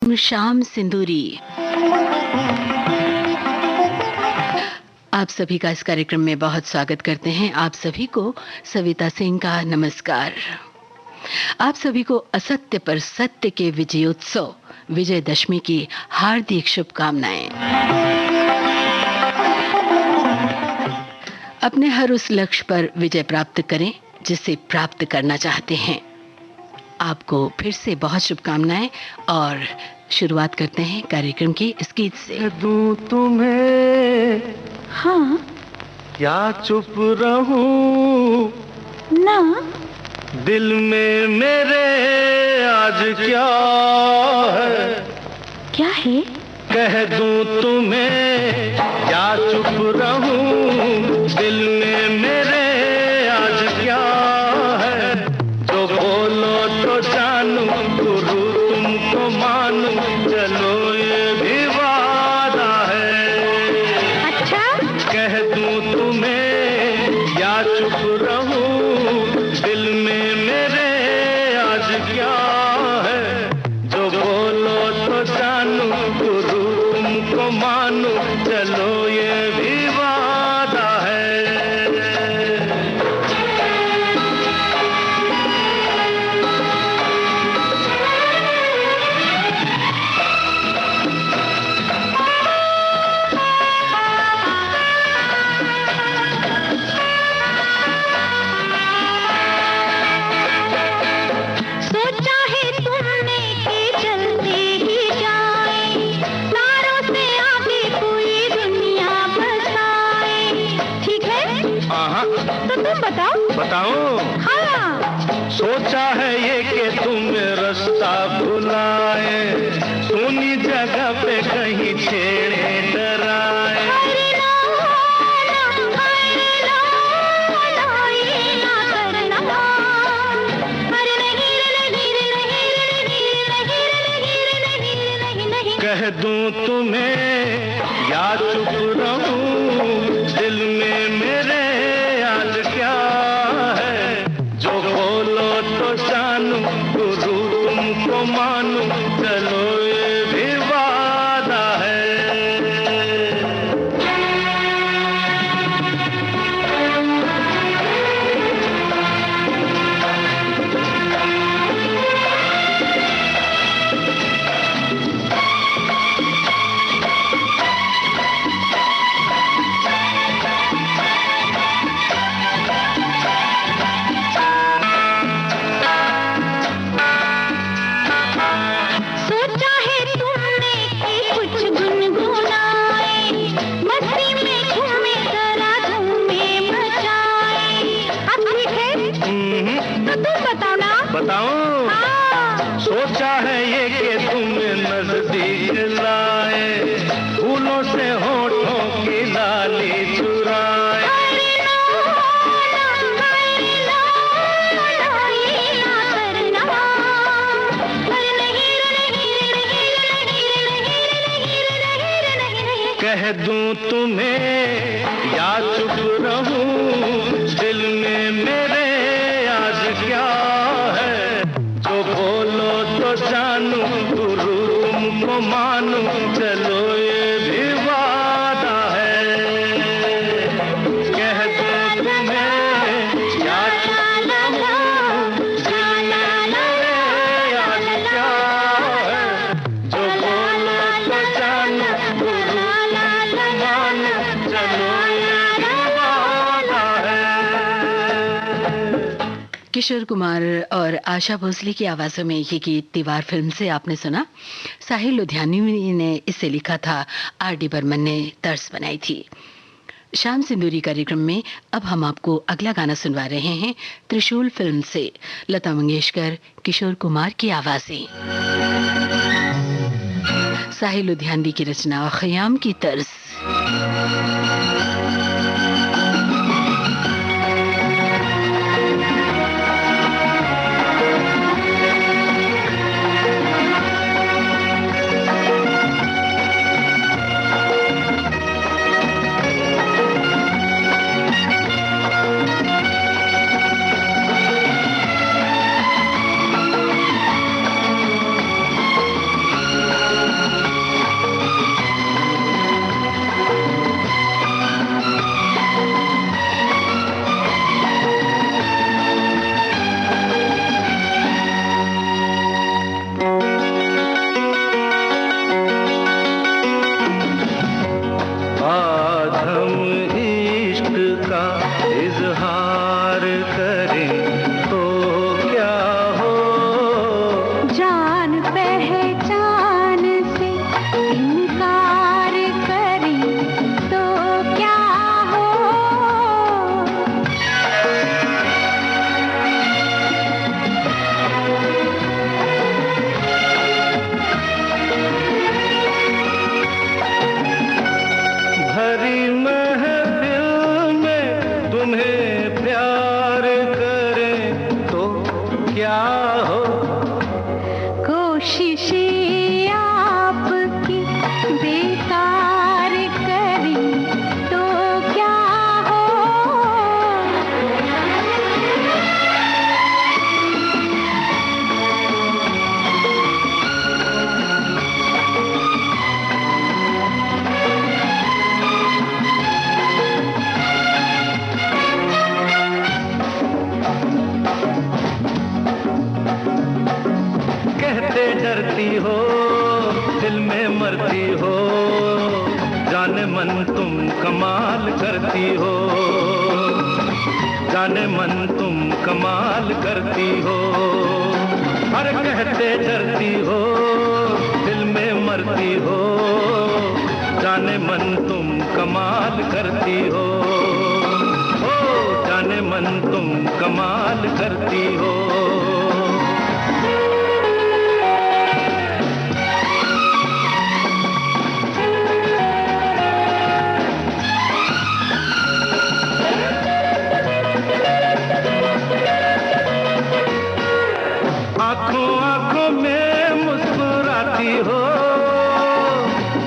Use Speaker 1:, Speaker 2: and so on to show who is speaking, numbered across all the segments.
Speaker 1: शाम सिंदूरी। आप सभी का इस कार्यक्रम में बहुत स्वागत करते हैं। आप सभी को सविता सिंह का नमस्कार। आप सभी को असत्य पर सत्य के विजयोत्सव विजयदशमी की हार्दिक शुभकामनाएं। अपने हर उस लक्ष्य पर विजय प्राप्त करें जिसे प्राप्त करना चाहते हैं। आपको फिर से बहुत शुभकामनाएं और शुरुआत करते हैं कार्यक्रम की इस गीत से।
Speaker 2: दूं तुम्हें
Speaker 1: हाँ,
Speaker 2: क्या चुप रहूं
Speaker 1: ना,
Speaker 2: दिल में मेरे आज क्या है कह दूं तुम्हें क्या चुप रहूं दिल में मेरे आज क्या है जो बोलो तो जानूं गुरु तुमको मानूं चलो ये भी वादा है।
Speaker 1: अच्छा,
Speaker 2: कह दूं तुम्हें या चुप रहूं दिल में मेरे आज क्या है जो बोलो तो जानूं गुरु तुमको मानूं चलो ये भी वादा है।
Speaker 1: सोचा है तुमने कि चलते ही जाए, तारों से आगे कोई दुनिया बसाए। ठीक है?
Speaker 2: हाँ
Speaker 1: तो तुम बताओ।
Speaker 2: बताओ।
Speaker 1: हाँ,
Speaker 2: सोचा है ये कि तुम रास्ता भुलाए सुनी जगह पे कहीं छेड़े डराए।
Speaker 1: हरे ना, हरे ना, ये ना करना। अरे नहीं रे, नहीं रे, नहीं रे, नहीं रे, नहीं रे, नहीं रे, नहीं, नहीं।
Speaker 2: कह दूं तुम्हें या चुप रहूं दिल में मेरे आज क्या है जो बोलो तो जानूं गुरु तुमको मानूं चलो ये भी वादा है।
Speaker 1: सोचा है तुमने कि कुछ गुनगुनाए, मस्ती में झूमे जरा धूमे मचाए। अब ठीक है? तो तुम बताओ ना।
Speaker 2: बताऊं।
Speaker 1: हाँ,
Speaker 2: सोचा है ये कि तुम्हें नजदीक लाए फूलों से होठों की लाली चुराए।
Speaker 1: हरे ना, हरे ना, ये ना करना। अरे नहीं रे, नहीं रे, नहीं रे, नहीं रे, नहीं रे, नहीं रे, नहीं रे, नहीं रे।
Speaker 2: कह दूं तुम्हें या चुप रहूं दिल में मेरे आज क्या है जो बोलो तो जानूं गुरु तुमको मानूं चलो ये भी वादा है। कह दूं तुम्हें या चुप रहूं दिल में मेरे आज क्या है जो बोलो तो जानूं गुरु तुमको मानूं चलो ये भी वादा है।
Speaker 1: किशोर कुमार और आशा भोसले की आवाज़ों में ये गीत दीवार फिल्म से आपने सुना। साहिल लुधियानी ने इसे लिखा था, आर.डी. बर्मन ने तर्ज बनाई थी। शाम सिंदूरी कार्यक्रम में अब हम आपको अगला गाना सुनवा रहे हैं त्रिशूल फिल्म से, लता मंगेशकर, किशोर कुमार की आवाज़ें, साहिल लुधियानवी की रचना और खयाम की तर्ज।
Speaker 2: मरती हो, जाने मन तुम कमाल करती हो, जाने मन तुम कमाल करती हो। हर कहते डरती हो, दिल में मरती हो, जाने मन तुम कमाल करती हो, ओ जाने मन तुम कमाल करती हो। आंखों आंखों में मुस्कुराती हो,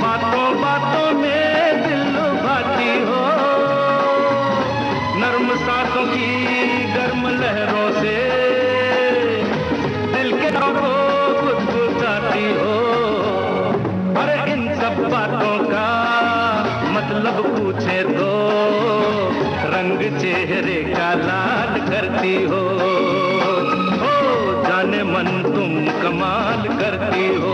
Speaker 2: बातों बातों में दिल लुभाती हो, नर्म सांसों की गर्म लहरों से दिल के को गुदगुदाती हो। अरे इन सब बातों का मतलब पूछे तो रंग चेहरे का लाल करती हो, जाने मन तुम कमाल करती हो।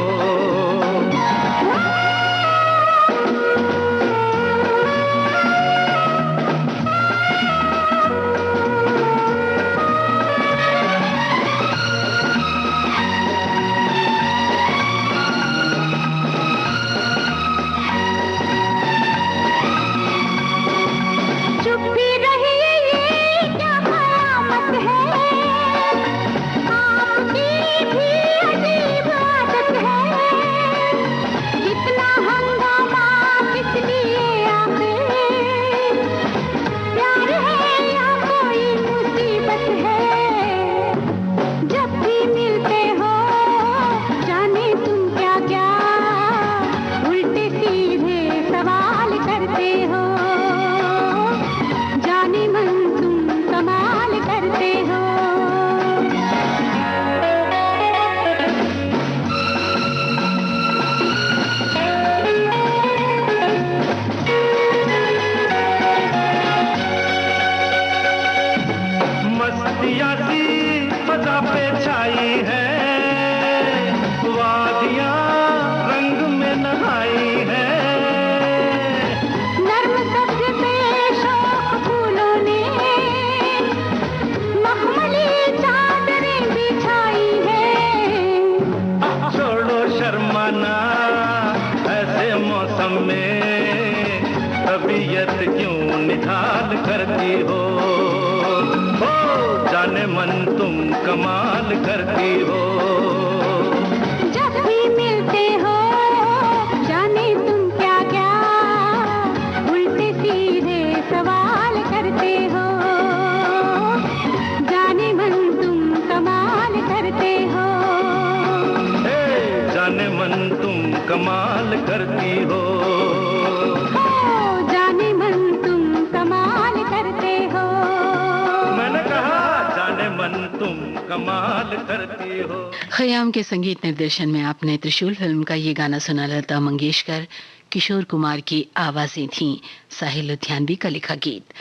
Speaker 2: मस्तियाँ सी फजा पे छाई है, वादियाँ रंग में नहाई है,
Speaker 3: नर्म सब्ज पे शौक फूलों ने मखमली चादरें बिछाई है।
Speaker 2: छोड़ो शर्माना ऐसे मौसम में, तबीयत क्यों निढाल करती हो, जाने मन तुम कमाल करती हो।
Speaker 3: जब भी मिलते हो जाने तुम क्या क्या उल्टे सीधे सवाल करते हो, जाने मन तुम कमाल करते हो,
Speaker 2: जाने मन तुम कमाल करती हो,
Speaker 3: जाने मन तुम कमाल करते हो।
Speaker 2: मैंने कहा जाने मन तुम कमाल करती हो।
Speaker 1: खयाम के संगीत निर्देशन में आपने त्रिशूल फिल्म का ये गाना सुना। लता मंगेशकर, किशोर कुमार की आवाजें थीं, साहिल लुधियानवी का लिखा गीत।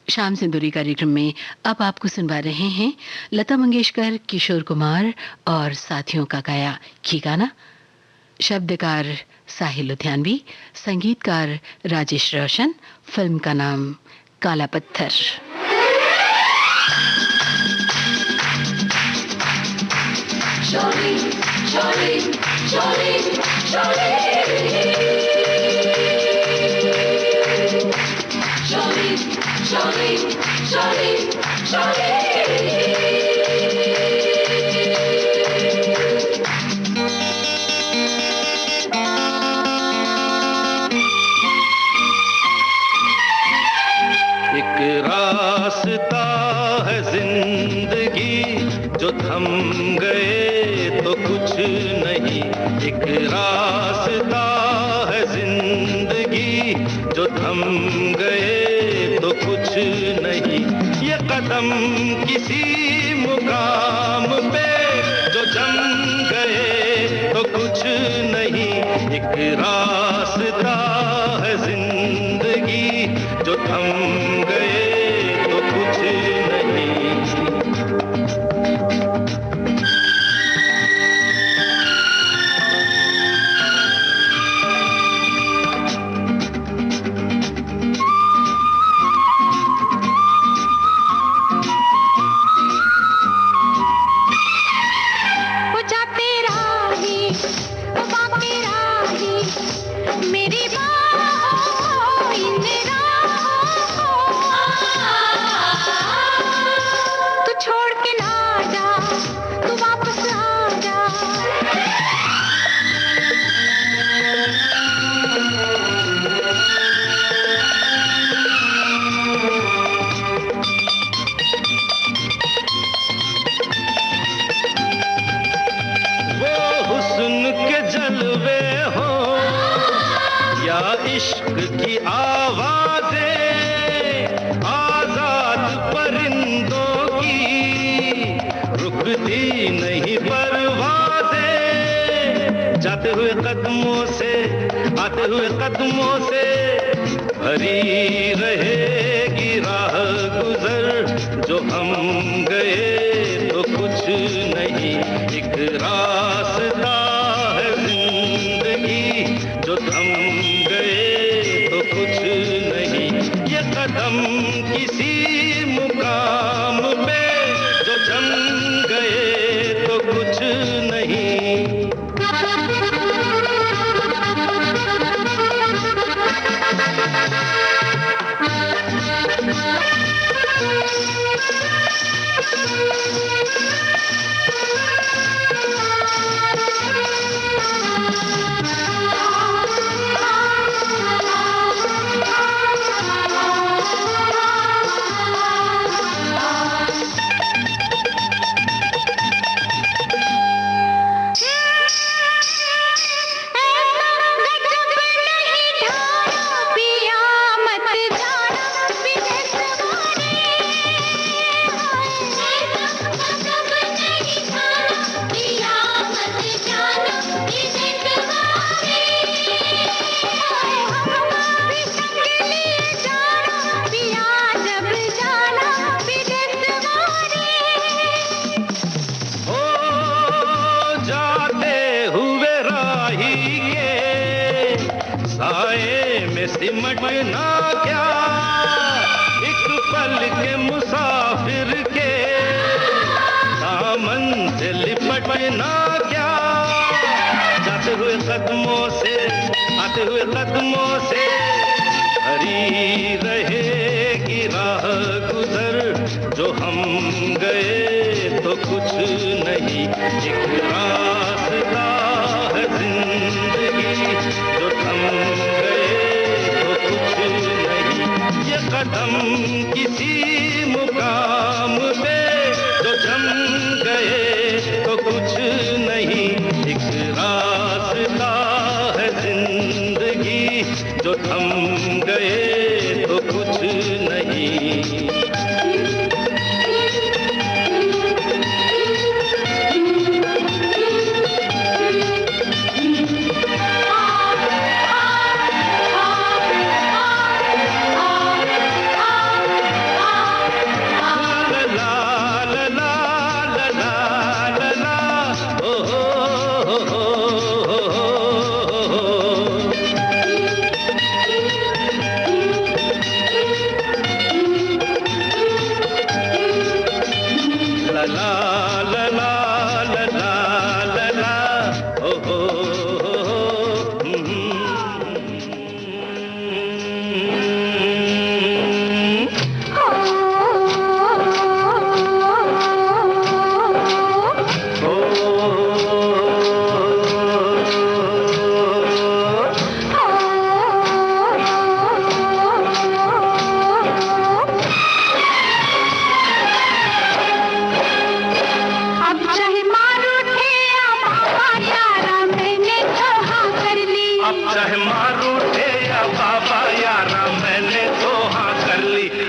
Speaker 1: शाम सिंदूरी कार्यक्रम में अब आपको सुनवा रहे हैं लता मंगेशकर, किशोर कुमार और साथियों का गाया ये गाना। शब्दकार साहिल लुधियानवी, संगीतकार राजेश रोशन, फिल्म का नाम काला पत्थर।
Speaker 4: Jolene, Jolene, Jolene, Jolene. Jolene, Jolene, Jolene, Jolene.
Speaker 2: एक रास्ता है जिंदगी जो थम गए तो कुछ नहीं, एक रास्ता है जिंदगी जो थम गए तो कुछ नहीं, ये कदम किसी मुकाम पे जो जम गए तो कुछ नहीं, एक रास्ता है जिंदगी जो थम गए तो कुछ नहीं। जलवे हो या इश्क की आवाजें, आजाद परिंदों की रुकती नहीं परवाजें। जाते हुए कदमों से, आते हुए कदमों से भरी रहेगी राह गुजर। जो हम गए तो कुछ नहीं, एक रास्ता है जिंदगी। जो थम गए तो कुछ नहीं, ये कदम किसी मुकाम पे। जो जम गए तो कुछ नहीं। सिमटना क्या एक पल के मुसाफिर के, दामन से लिपटना क्या। जाते हुए कदमों से, आते हुए कदमों से भरी रहेगी राह गुजर। जो हम गए तो कुछ नहीं, एक रास्ता है जिंदगी। जो थम गए ये कदम किसी मुकाम पे। जो जम गए तो कुछ नहीं, एक रास्ता है जिंदगी। जो थम गए तो कुछ नहीं।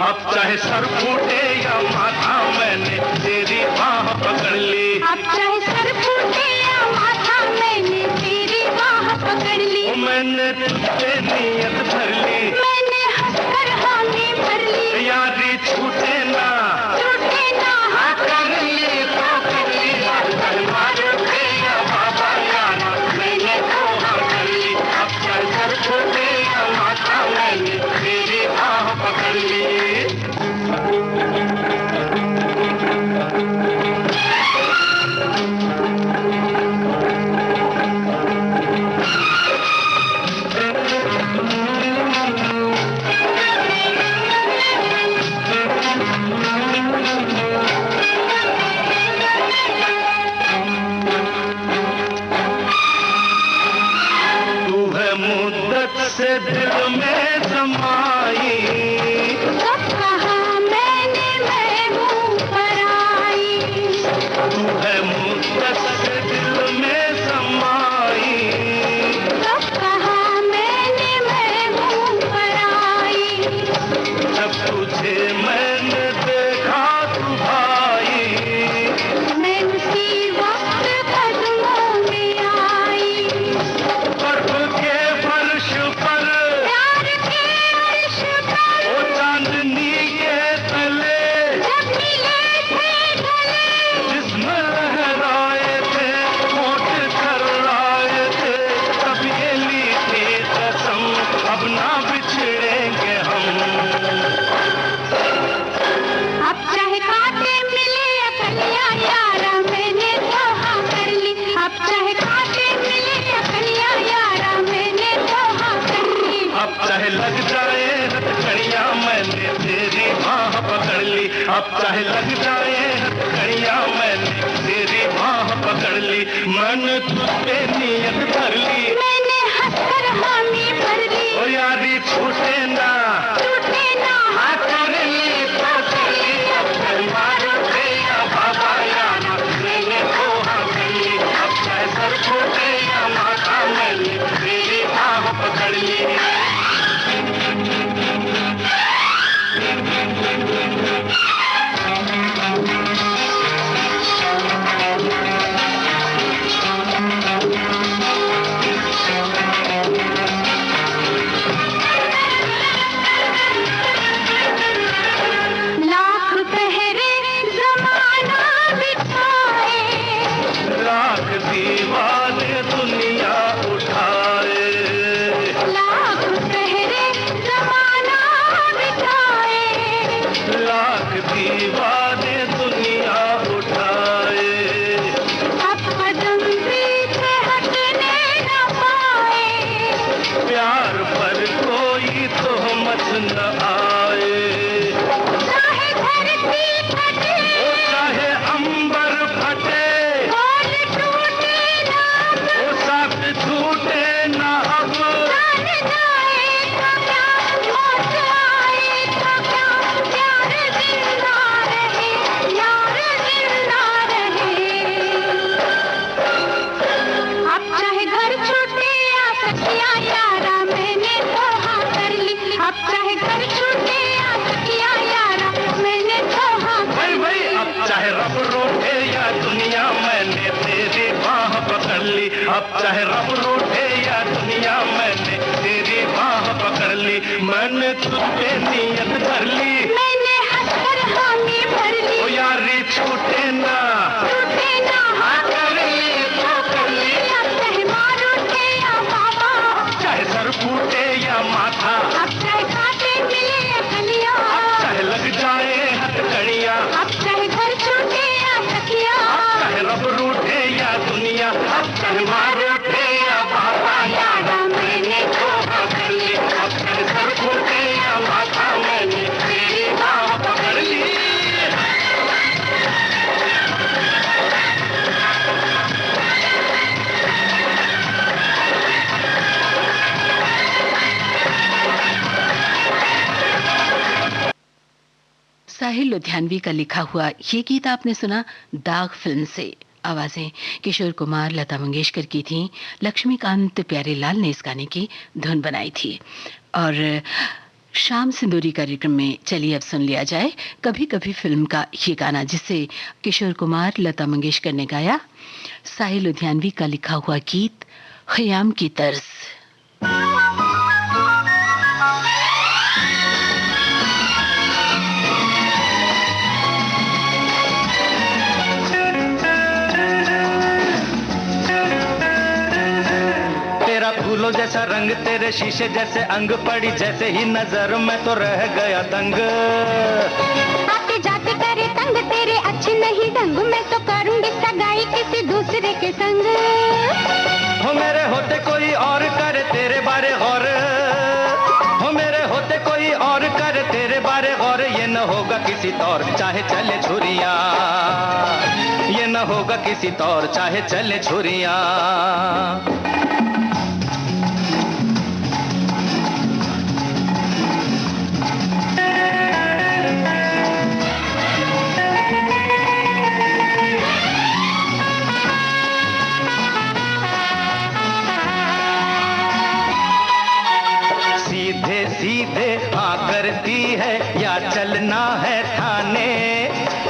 Speaker 2: अब चाहे सर फूटे या माथा मैंने तेरी बाह पकड़ ली।
Speaker 3: अब चाहे सर फूटे या माथा मैंने तेरी बाह पकड़ ली।
Speaker 2: मैंने तुझसे नियत भर ली,
Speaker 3: मैंने हंसकर हामी भर ली।
Speaker 2: यारी छूटे ना हाँ कर ली तो कर ली। अब चाहे मारो थे या बाबा यारा मैंने तो हाँ कर ली। अब चाहे सर फूटे या माथा मैंने तेरी बाह पकड़ ली। से दिल में समाई
Speaker 3: सब कहा मैंने महबूब पर आई।
Speaker 2: तू है मुद्दत से दिल में समाई अब चाहे लग जाए हथकड़ियां, मैंने तेरी बाह पकड़ ली, मन तुझ पे नियत कर ली,
Speaker 3: मैंने हंसकर हामी भर ली।
Speaker 2: ओ यारी छूटे ना हाँ कर ली तो कर ली, अब चाहे मारो दे या बाबा यारा, मैंने तो हाँ कर ली, अब चाहे सर छूटे या माथा, मैंने तेरी बाह पकड़ ली। अब चाहे रब रूठे या दुनिया, मैंने तेरी बाह पकड़ ली, मैंने तुझ पे नियत कर ली,
Speaker 3: मैंने हंसकर हामी भर ली।
Speaker 2: ओ यारी छूटे ना हाँ कर ली तो कर ली,
Speaker 3: अब चाहे मारो थे या बाबा,
Speaker 2: चाहे सर फूटे या माथा,
Speaker 3: अब चाहे कांटे मिले या कलियां,
Speaker 2: अब चाहे लग जाए हथकड़ियां,
Speaker 3: अब चाहे घर छूटे या तकिया,
Speaker 2: अब चाहे रब रूठे या दुनिया, अब चाहे मारो थे या बाबा यारा, मैंने तो हाँ कर ली, अब चाहे सर फूटे या माथा, मैंने तेरी बाह पकड़ ली।
Speaker 1: साहिल लुधियानवी का लिखा हुआ ये गीत आपने सुना दाग फिल्म से। आवाजें किशोर कुमार, लता मंगेशकर की थीं। लक्ष्मीकांत प्यारेलाल ने इस गाने की धुन बनाई थी। और शाम सिंदूरी कार्यक्रम में चलिए अब सुन लिया जाए कभी कभी फिल्म का ये गाना, जिसे किशोर कुमार, लता मंगेशकर ने गाया। साहिल लुधियानवी का लिखा हुआ गीत ख़याम की तर्ज।
Speaker 2: फूलों जैसा रंग, तेरे शीशे जैसे अंग, पड़ी जैसे ही नजर में तो रह गया दंग।
Speaker 3: आते जाते करे तंग, तेरे अच्छे नहीं ढंग, मैं तो करूंगी सगाई किसी दूसरे के संग।
Speaker 2: हो मेरे होते कोई और करे तेरे बारे गौर, हो मेरे होते कोई और करे तेरे बारे गौर, ये न होगा किसी तौर चाहे चले छुरियां, ये न होगा किसी तौर चाहे चले छुरियां। सीधे हाँ करती है या चलना है थाने,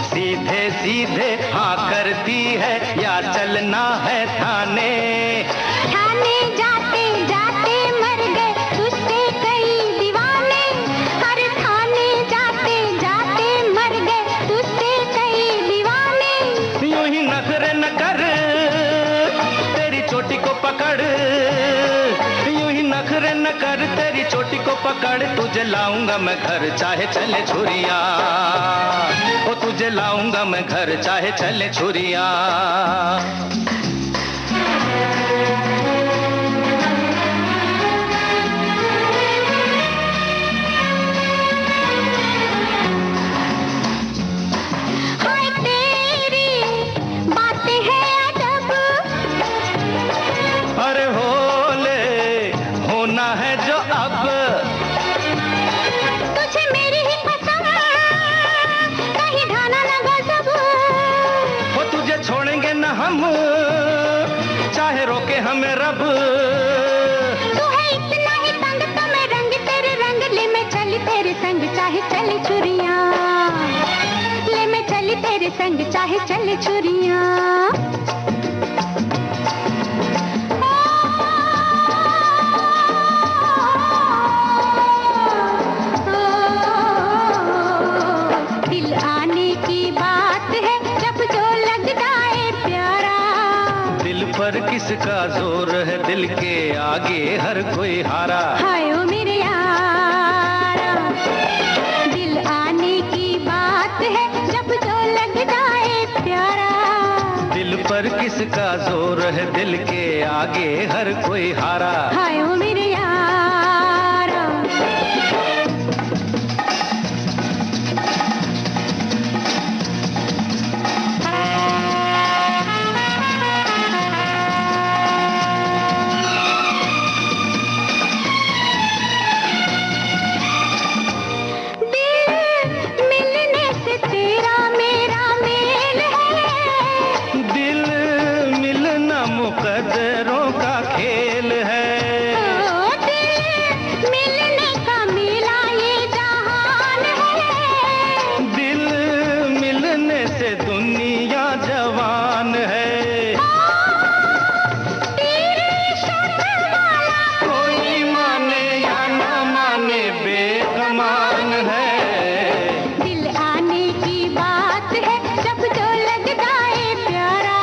Speaker 2: सीधे सीधे हाँ करती है या चलना है थाने।
Speaker 3: थाने जाते जाते मर गए तुझसे कई दीवाने, हर थाने जाते जाते मर गए तुझसे कई दीवाने।
Speaker 2: यूं ही नखरे न कर तेरी चोटी को पकड़, यूं ही नखरे न कर तेरी चोटी को पकड़, तुझे लाऊंगा मैं घर चाहे चले छुरियां, ओ तुझे लाऊंगा मैं घर चाहे चले छुरियां। अब
Speaker 3: तुझे मेरी ही कसम, कहीं ढाना न गजब।
Speaker 2: वो तुझे छोड़ेंगे न हम, चाहे रोके हमें रब।
Speaker 3: तू है इतना ही तंग तो मैं रंग तेरे रंग, ले मैं चली तेरे संग चाहे चले छुरियां, ले मैं चली तेरे संग चाहे चले छुरियां। दिल आने की बात है जब जो लग जाए प्यारा,
Speaker 2: दिल पर किसका जोर है, दिल के आगे हर कोई हारा।
Speaker 3: हाय ओ मेरे यारा, दिल आने की बात है जब जो लग जाए प्यारा,
Speaker 2: दिल पर किसका जोर है, दिल के आगे हर कोई हारा।
Speaker 3: हाय ओ मेरे यारा। मिलने से तेरा मेरा मेल है,
Speaker 2: दिल मिलना मुकद्दरों का खेल है।
Speaker 3: ओ दिल मिलने का मेला ये जहान है,
Speaker 2: दिल मिलने से दुनिया जवान है।
Speaker 3: तेरी शर्त वाला
Speaker 2: कोई माने या न माने बेगमान है।
Speaker 3: दिल आने की बात है जब जो लग जाए प्यारा,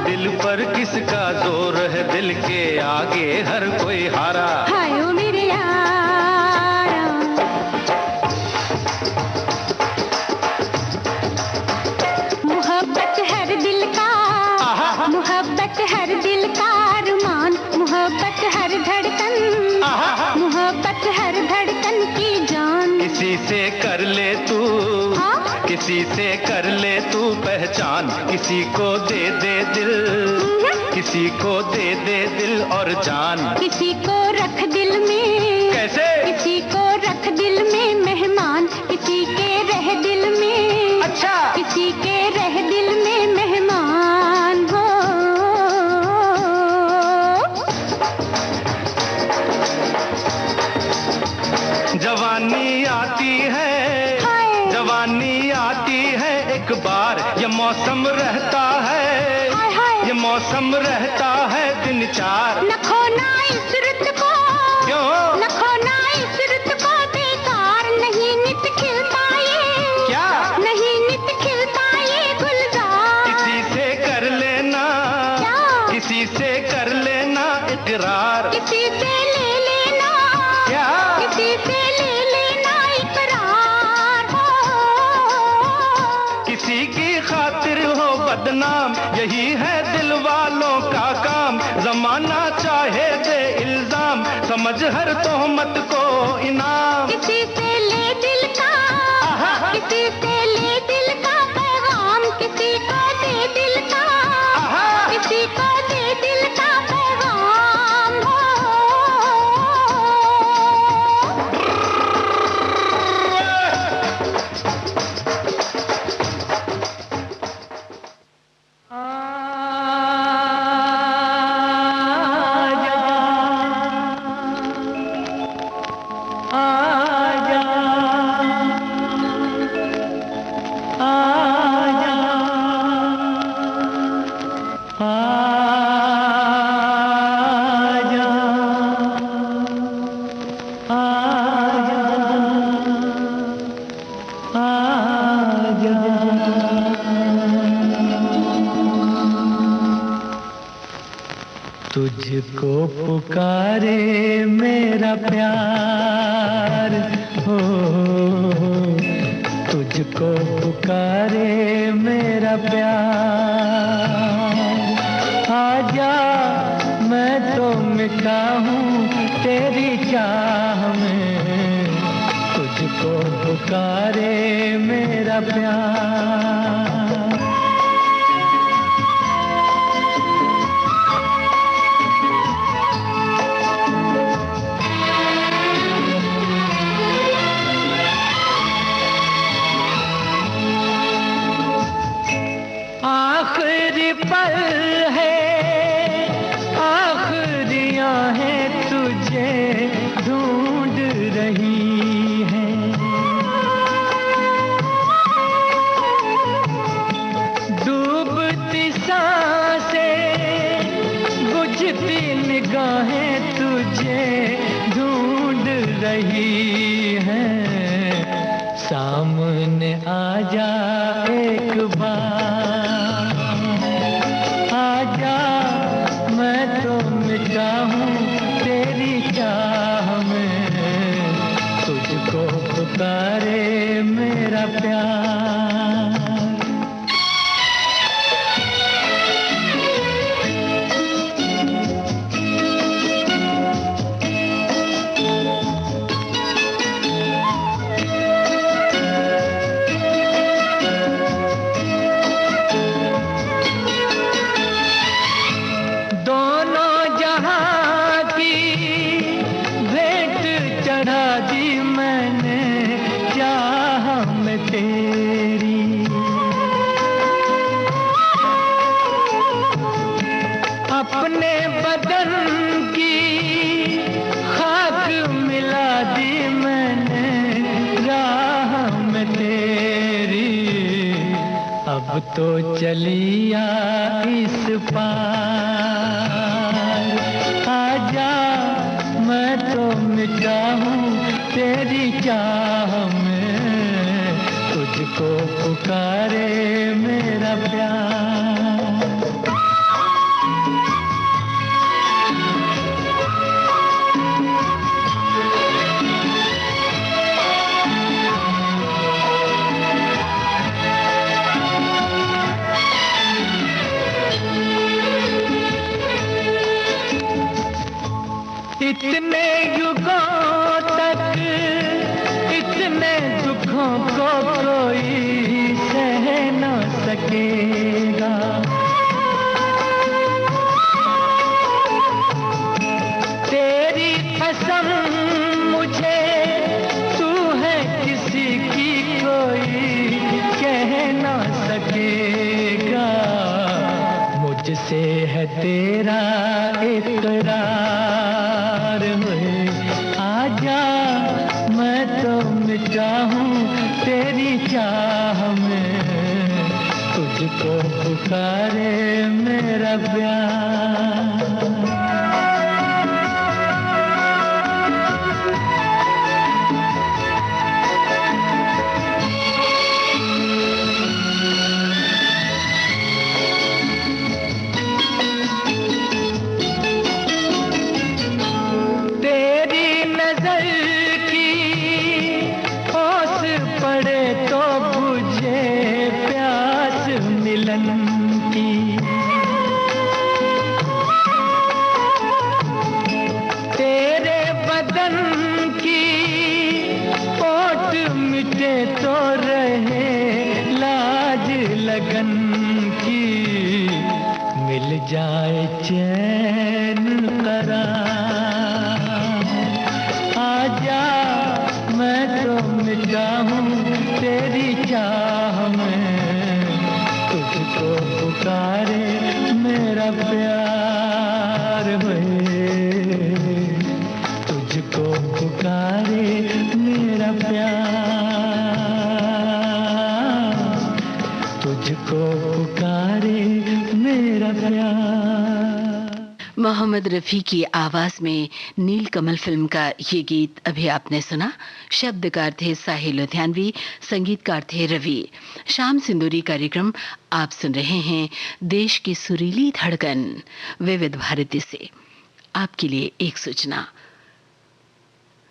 Speaker 2: दिल पर किसका जोर है, दिल के आगे हर कोई हारा।
Speaker 3: हाय ओ मेरे यारा। मोहब्बत हर दिल का, मोहब्बत हर दिल का अरमान, मोहब्बत हर धड़कन, मोहब्बत हर धड़कन की जान।
Speaker 2: किसी से कर ले तू,
Speaker 3: हाँ?
Speaker 2: किसी से कर ले तू पहचान, किसी को दे दे दिल, किसी को दे दे दिल और जान।
Speaker 3: किसी को रख दिल में,
Speaker 2: कैसे?
Speaker 3: किसी को रख दिल में मेहमान, किसी के रह दिल में,
Speaker 2: अच्छा।
Speaker 3: किसी के रह दिल में मेहमान हो।
Speaker 2: जवानी आती है,
Speaker 3: हाय।
Speaker 2: जवानी आती है एक बार, ये मौसम रहता है,
Speaker 3: हाय हाय।
Speaker 2: ये मौसम रहता है दिन चार।
Speaker 3: न खोना इस रुत को,
Speaker 2: क्यों?
Speaker 3: न खोना इस रुत को बेकार, नहीं नित खिलता ये,
Speaker 2: क्या?
Speaker 3: नहीं नित खिलता ये गुलजार।
Speaker 2: किसी से कर लेना,
Speaker 3: क्या?
Speaker 2: किसी से कर लेना इकरार।
Speaker 3: किसी से ले लेना,
Speaker 2: क्या?
Speaker 3: किसी से ले लेना इकरार हो।
Speaker 2: किसी की खातिर हो बदनाम, यही है दिल वालों का काम। जमाना चाहे दे इल्जाम, समझ हर तोहमत को इनाम।
Speaker 3: किसी से ले दिल का, किसी से ले दिल का पैगाम, किसी को दे दिल का, किसी को दे दिल का पैगाम हो।
Speaker 2: तुझको पुकारे मेरा प्यार हो, तुझको पुकारे मेरा प्यार। आजा मैं तो मिटा हूँ तेरी चाह में, तुझको पुकारे मेरा प्यार। तुझे ढूंढ रही है। डूबती सांसें बुझती निगाहें तुझे ढूंढ रही हैं। सामने आ जा एक बार, आजा मैं तो मिटा हूँ तेरी चाह में, तुझको पुकारे मेरा प्यार। अपने बदन की खाक मिला दी मैंने राह में तेरी। अब तो चलिया इस पार, आजा मैं तो मिटा हूँ तेरी चाह में, तुझको पुकारे मेरा प्यार। इतने युगों तक इतने दुखों को कोई सह न सकेगा। तेरी कसम मुझे तू है किसी की कोई कह न सकेगा। मुझसे है तेरा इकरार, आजा मैं तो मिटा हूँ तेरी चाह में, तुझको पुकारे मेरा प्यार। तेरे बदन की ओट मिटे तो रहे लाज लगन की, मिल जाए चैन करार। आजा मैं तो मिटा हूँ तेरी चाह में, तुझको पुकारे मेरा प्यार है, तुझको पुकारे मेरा प्यार, तुझको पुकारे मेरा प्यार।
Speaker 1: मोहम्मद रफ़ी की आवाज में नीलकमल फिल्म का ये गीत अभी आपने सुना। शब्दकार थे साहिल लुधियानवी, संगीतकार थे रवि। शाम सिंदूरी कार्यक्रम आप सुन रहे हैं देश की सुरीली धड़कन विविध भारती से। आपके लिए एक सूचना,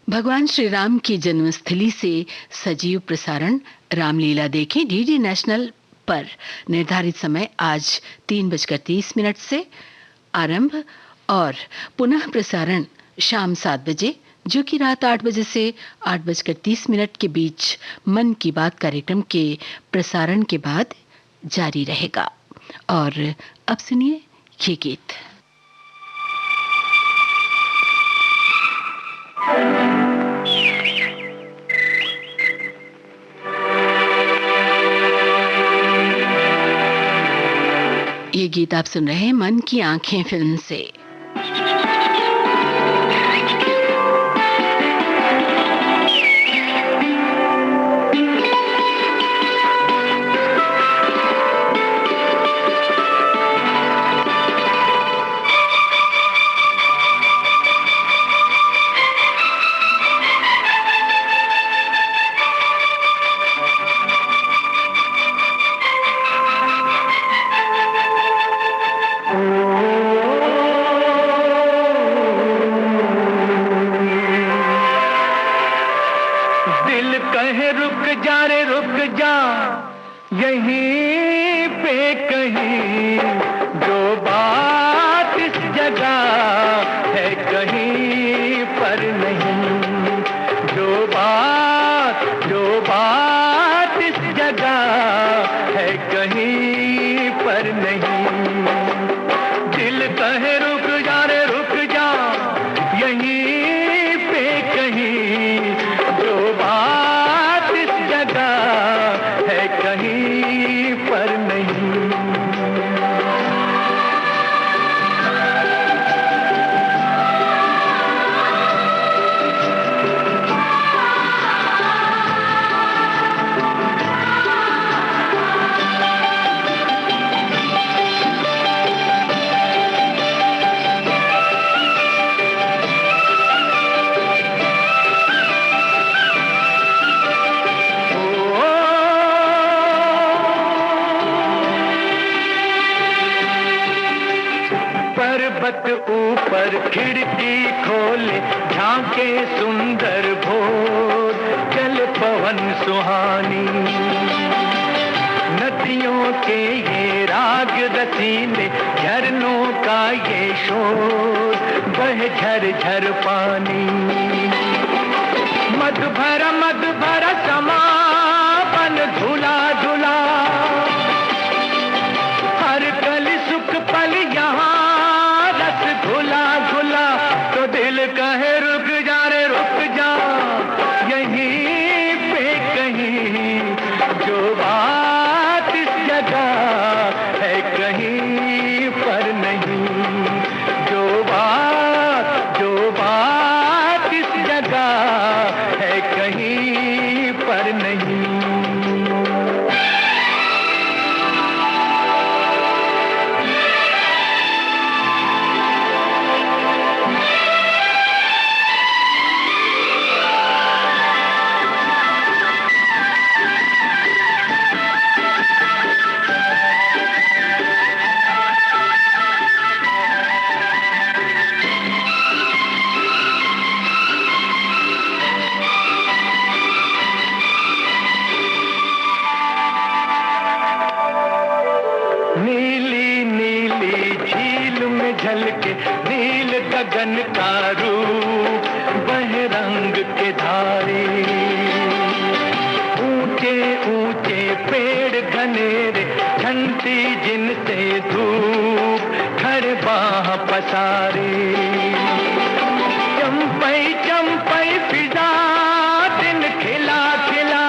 Speaker 1: भगवान श्री राम की जन्मस्थली से सजीव प्रसारण रामलीला देखें डीडी नेशनल पर। निर्धारित समय आज 3:30 से आरंभ और पुनः प्रसारण शाम 7 बजे, जो कि रात 8 बजे से 8:30 के बीच मन की बात कार्यक्रम के प्रसारण के बाद जारी रहेगा। और अब सुनिए ये गीत। ये गीत आप सुन रहे हैं मन की आंखें फिल्म से।
Speaker 2: जा यहीं पे कहीं, जो बात इस जगह है कहीं पर नहीं, जो बात इस जगह है कहीं पर नहीं। दिल कहे रुक जा रे रुक जा यहीं पे कहीं, जो बात इस जगह है कहीं पर नहीं। पर्वत ऊपर खिड़की खोले झांके सुंदर भोर, चल पवन सुहानी नदियों के ये राग रसीले, झरनों का ये शोर, बह झर झर पानी। मद भरा समापन धुला धुला, हर कल सुख पल यहाँ घुला घुला, तो दिल कहे रुक जा रे रुक जा यहीं पे कहीं, जो बात इस जगह है कहीं पर नहीं, जो बात इस जगह है कहीं पर नहीं। नीली नीली झील में झलके नील गगन का रूप, बह रंग के धारे, ऊंचे ऊंचे पेड़ घनेरे, ठंडी जिनसे धूप, खड़े बाह पसारे, चंपई चंपई फिजा दिन खिला खिला,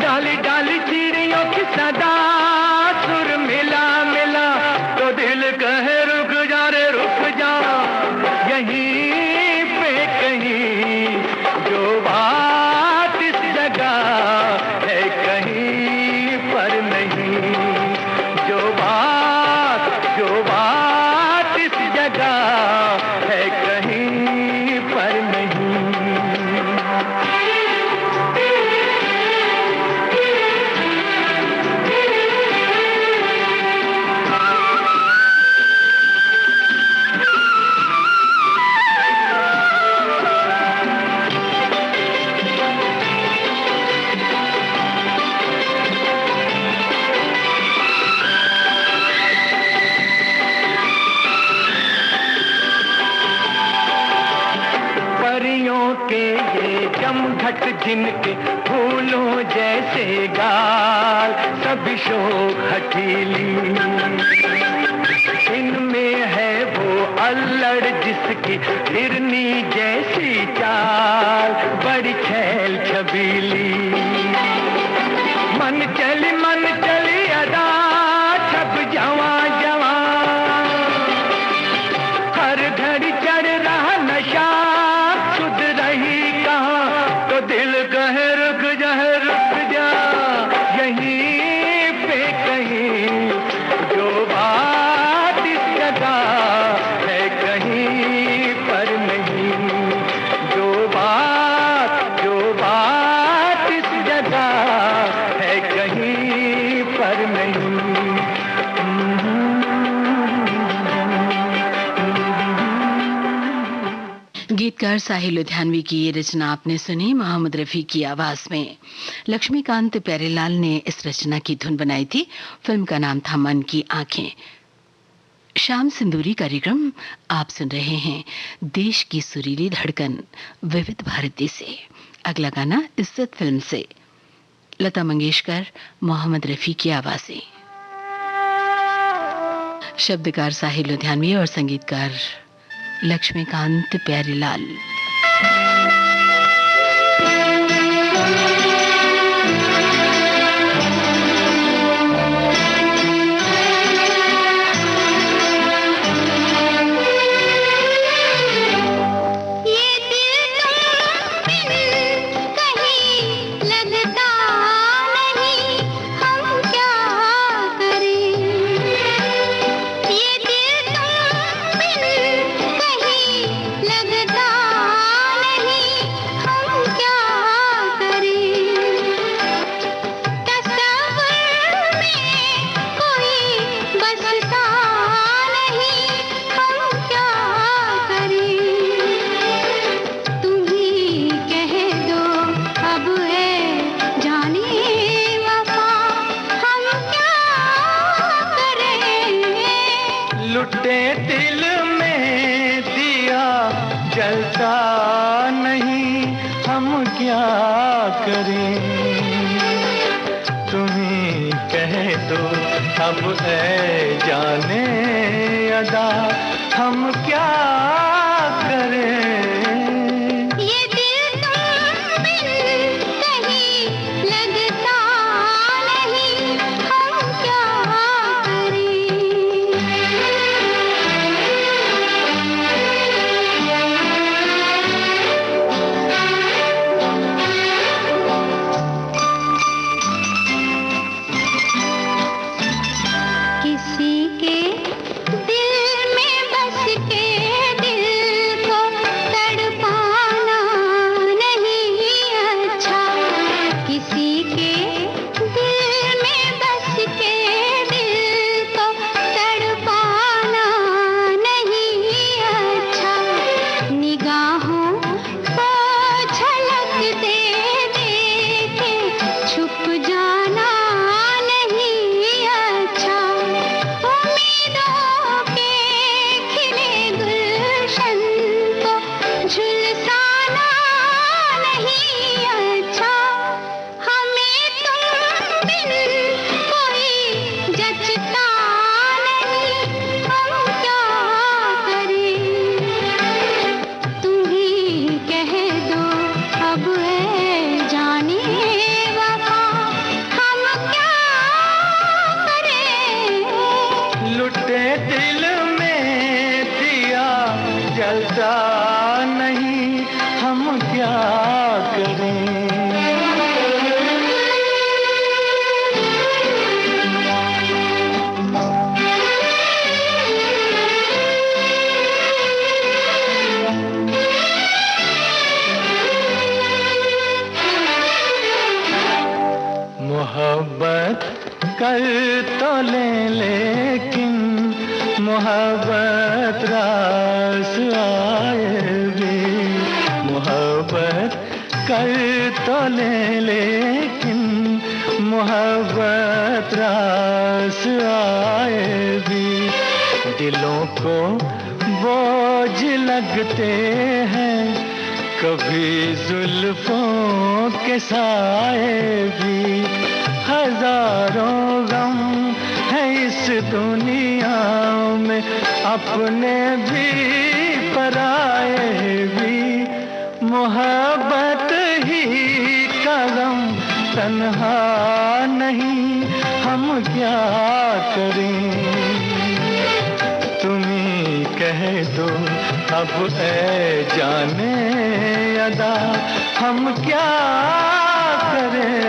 Speaker 2: डाली डाली चिड़ियों की सदा सुर मिला मिला, तो दिल कहे रुक जा रे रुक जा यहीं पे कहीं, जो बात इस जगह है कहीं पर नहीं, जो बात इस जगह है कहीं पर नहीं। परियों के ये जमघट जिनके फूलों जैसे गाल, सभी शोक हठीली, इनमें है वो अल्लड़ जिसकी हिरनी जैसी चाल, बड़ी छैल छबीली, मन चली अदा छप जवां जवां, हर घड़ी चढ़ रहा नशा, सुध रही कहाँ, तो दिल कहे रुक जा यहीं पे कहीं, जो बात इस जगह है कहीं पर नहीं, जो बात इस जगह है कहीं
Speaker 1: गीतकार साहिल लुधियानवी की ये रचना आपने सुनी मोहम्मद रफी की आवाज में। लक्ष्मीकांत प्यारेलाल ने इस रचना की धुन बनाई थी। फिल्म का नाम था मन की आंखें। शाम सिंदूरी कार्यक्रम आप सुन रहे हैं देश की सुरीली धड़कन विविध भारती से। अगला गाना इज्जत फिल्म से, लता मंगेशकर, मोहम्मद रफी की आवाजें। शब्दकार साहिल लुधियानवी और संगीतकार लक्ष्मीकांत प्यारेलाल।
Speaker 2: लुटे दिल में दिया जलता नहीं, हम क्या करें। तुम्ही कह दो अब ऐ जाने अदा, हम क्या करें। मोहब्बत कर तो ले लेकिन मोहब्बत रास आए भी। मोहब्बत कर तो ले लेकिन मोहब्बत रास आए भी। दिलों को बोझ लगते हैं कभी जुल्फों के साए भी। हजारों गम है इस दुनिया में, अपने भी पराए भी। मोहब्बत ही का गम तन्हा नहीं, हम क्या करें। तुम्ही कह दो अब ऐ जाने अदा, हम क्या करें।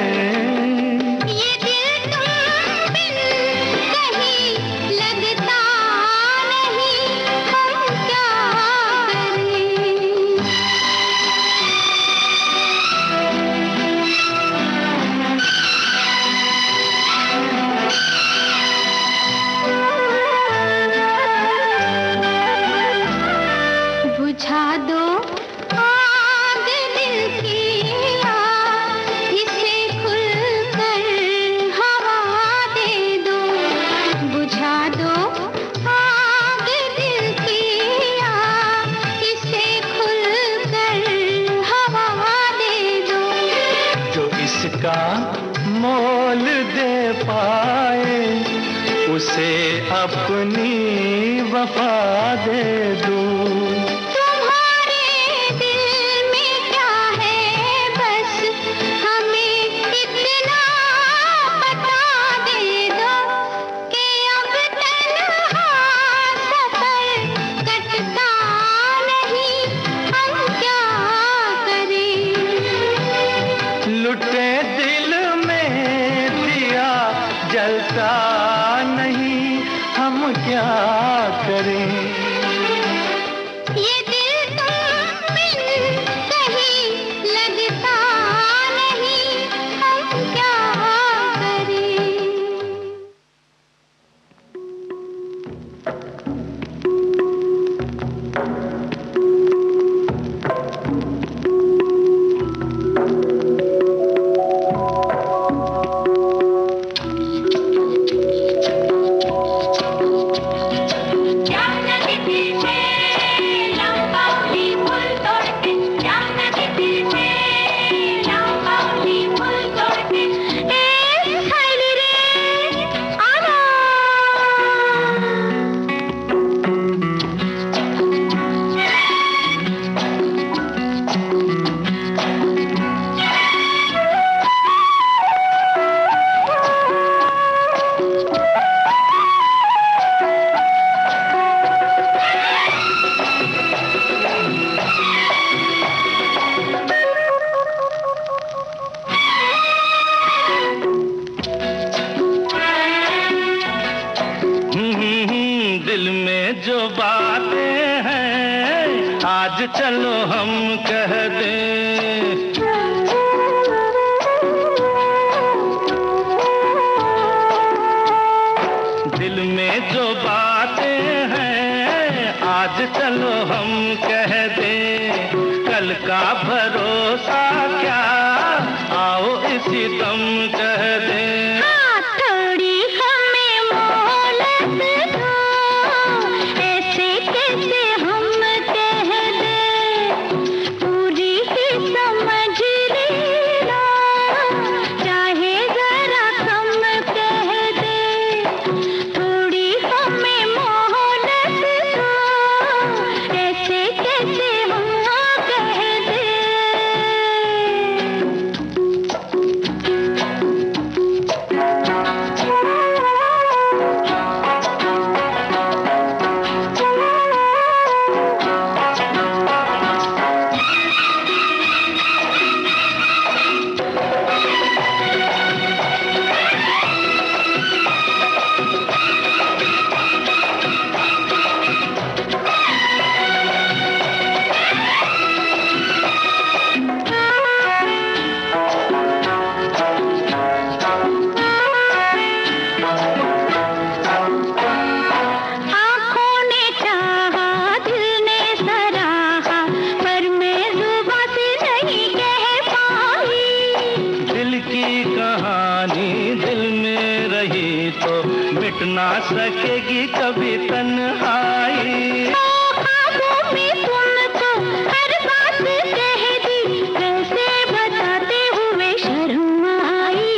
Speaker 3: बुझा दो आग दिल की आग, इसे खुलकर हवा दे दो। बुझा दो आग दिल की आग, इसे खुलकर हवा दे दो।
Speaker 2: जो इसका मोल दे पाए उसे अपनी वफा दे दूं।
Speaker 3: तुम्हारे दिल में क्या है बस हमें इतना बता दे दो कि अब तन्हा सफर कटता नहीं, हम क्या करें।
Speaker 2: लुटे दिल में दिया जलता नहीं, हम क्या करें।
Speaker 3: ये दिल तुम बिन कहीं लगता नहीं, हम क्या करें।
Speaker 2: दिल में जो बातें हैं आज चलो हम कह दें। दिल में जो बातें हैं आज चलो हम कह दें। कल का भरोसा क्या, आओ इसी दम कह दें।
Speaker 3: हाँ, थोड़ी हमें मोहलत दो, ऐसे कैसे हम कह दें। पूरी ही समझ लेना, चाहे जरा कम कह दे। थोड़ी हमें मोहलत दो, ऐसे कैसे हम कह दें। आँखों ने चाहा, दिल ने सराहा, पर मैं जुबां से नहीं कह पाई।
Speaker 2: दिल की कहानी दिल में रही तो मिट ना सकेगी कभी तन्हाई।
Speaker 3: ख्वाबों में तुमको हर बात कह दी, कैसे बताते हुए शर्म आई।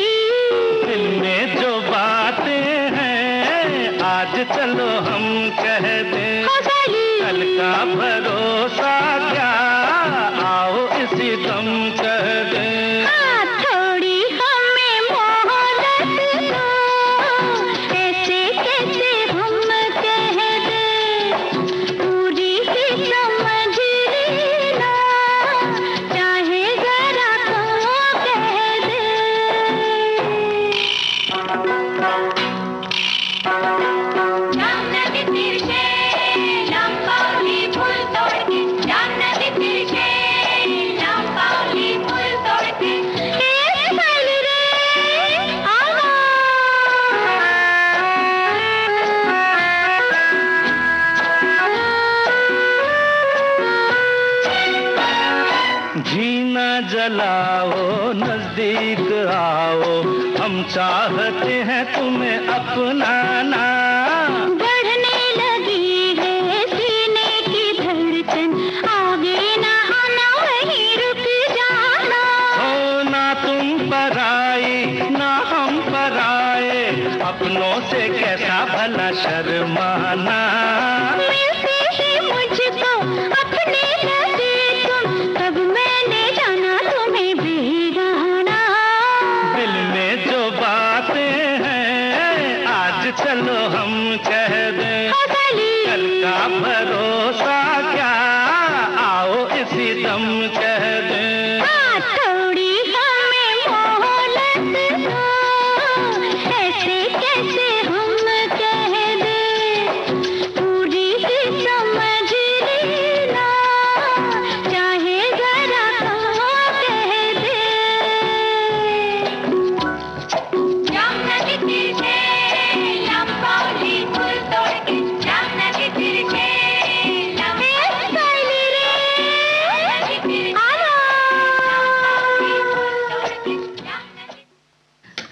Speaker 2: दिल में जो बातें हैं आज चलो हम कह दें।
Speaker 3: हो सही
Speaker 2: कल का भरोसा क्या, आओ इसी दम कह दें।
Speaker 3: हाँ, थोड़ी हमें मोहलत दो, ऐसे कैसे हम कह दें। पूरी ही समझ लेना, चाहे जरा कम कह दें। जान नदी तीर से लंबा भी फूल तोड़ के, जान
Speaker 2: जीना जलाओ नजदीक आओ, हम चाहते हैं तुम्हें अपनाना।
Speaker 3: बढ़ने लगी है सीने की धड़कन, आगे ना आना वहीं रुक जाना।
Speaker 2: हो ना तुम पराई ना हम पराए, अपनों से कैसा भला शर्माना।
Speaker 3: मिलते ही मुझको अपने लगे तुम, तब मैंने जाना तुम्हें बेगाना।
Speaker 2: दिल में जो बातें हैं आज चलो हम कह दें, कल का भरोसा क्या, आओ इसी दम कह दें।
Speaker 3: थोड़ी हमें मोहलत दो, ऐसे कैसे हम कह दें, पूरी ही समझ लेना, चाहे जरा कम कह दे।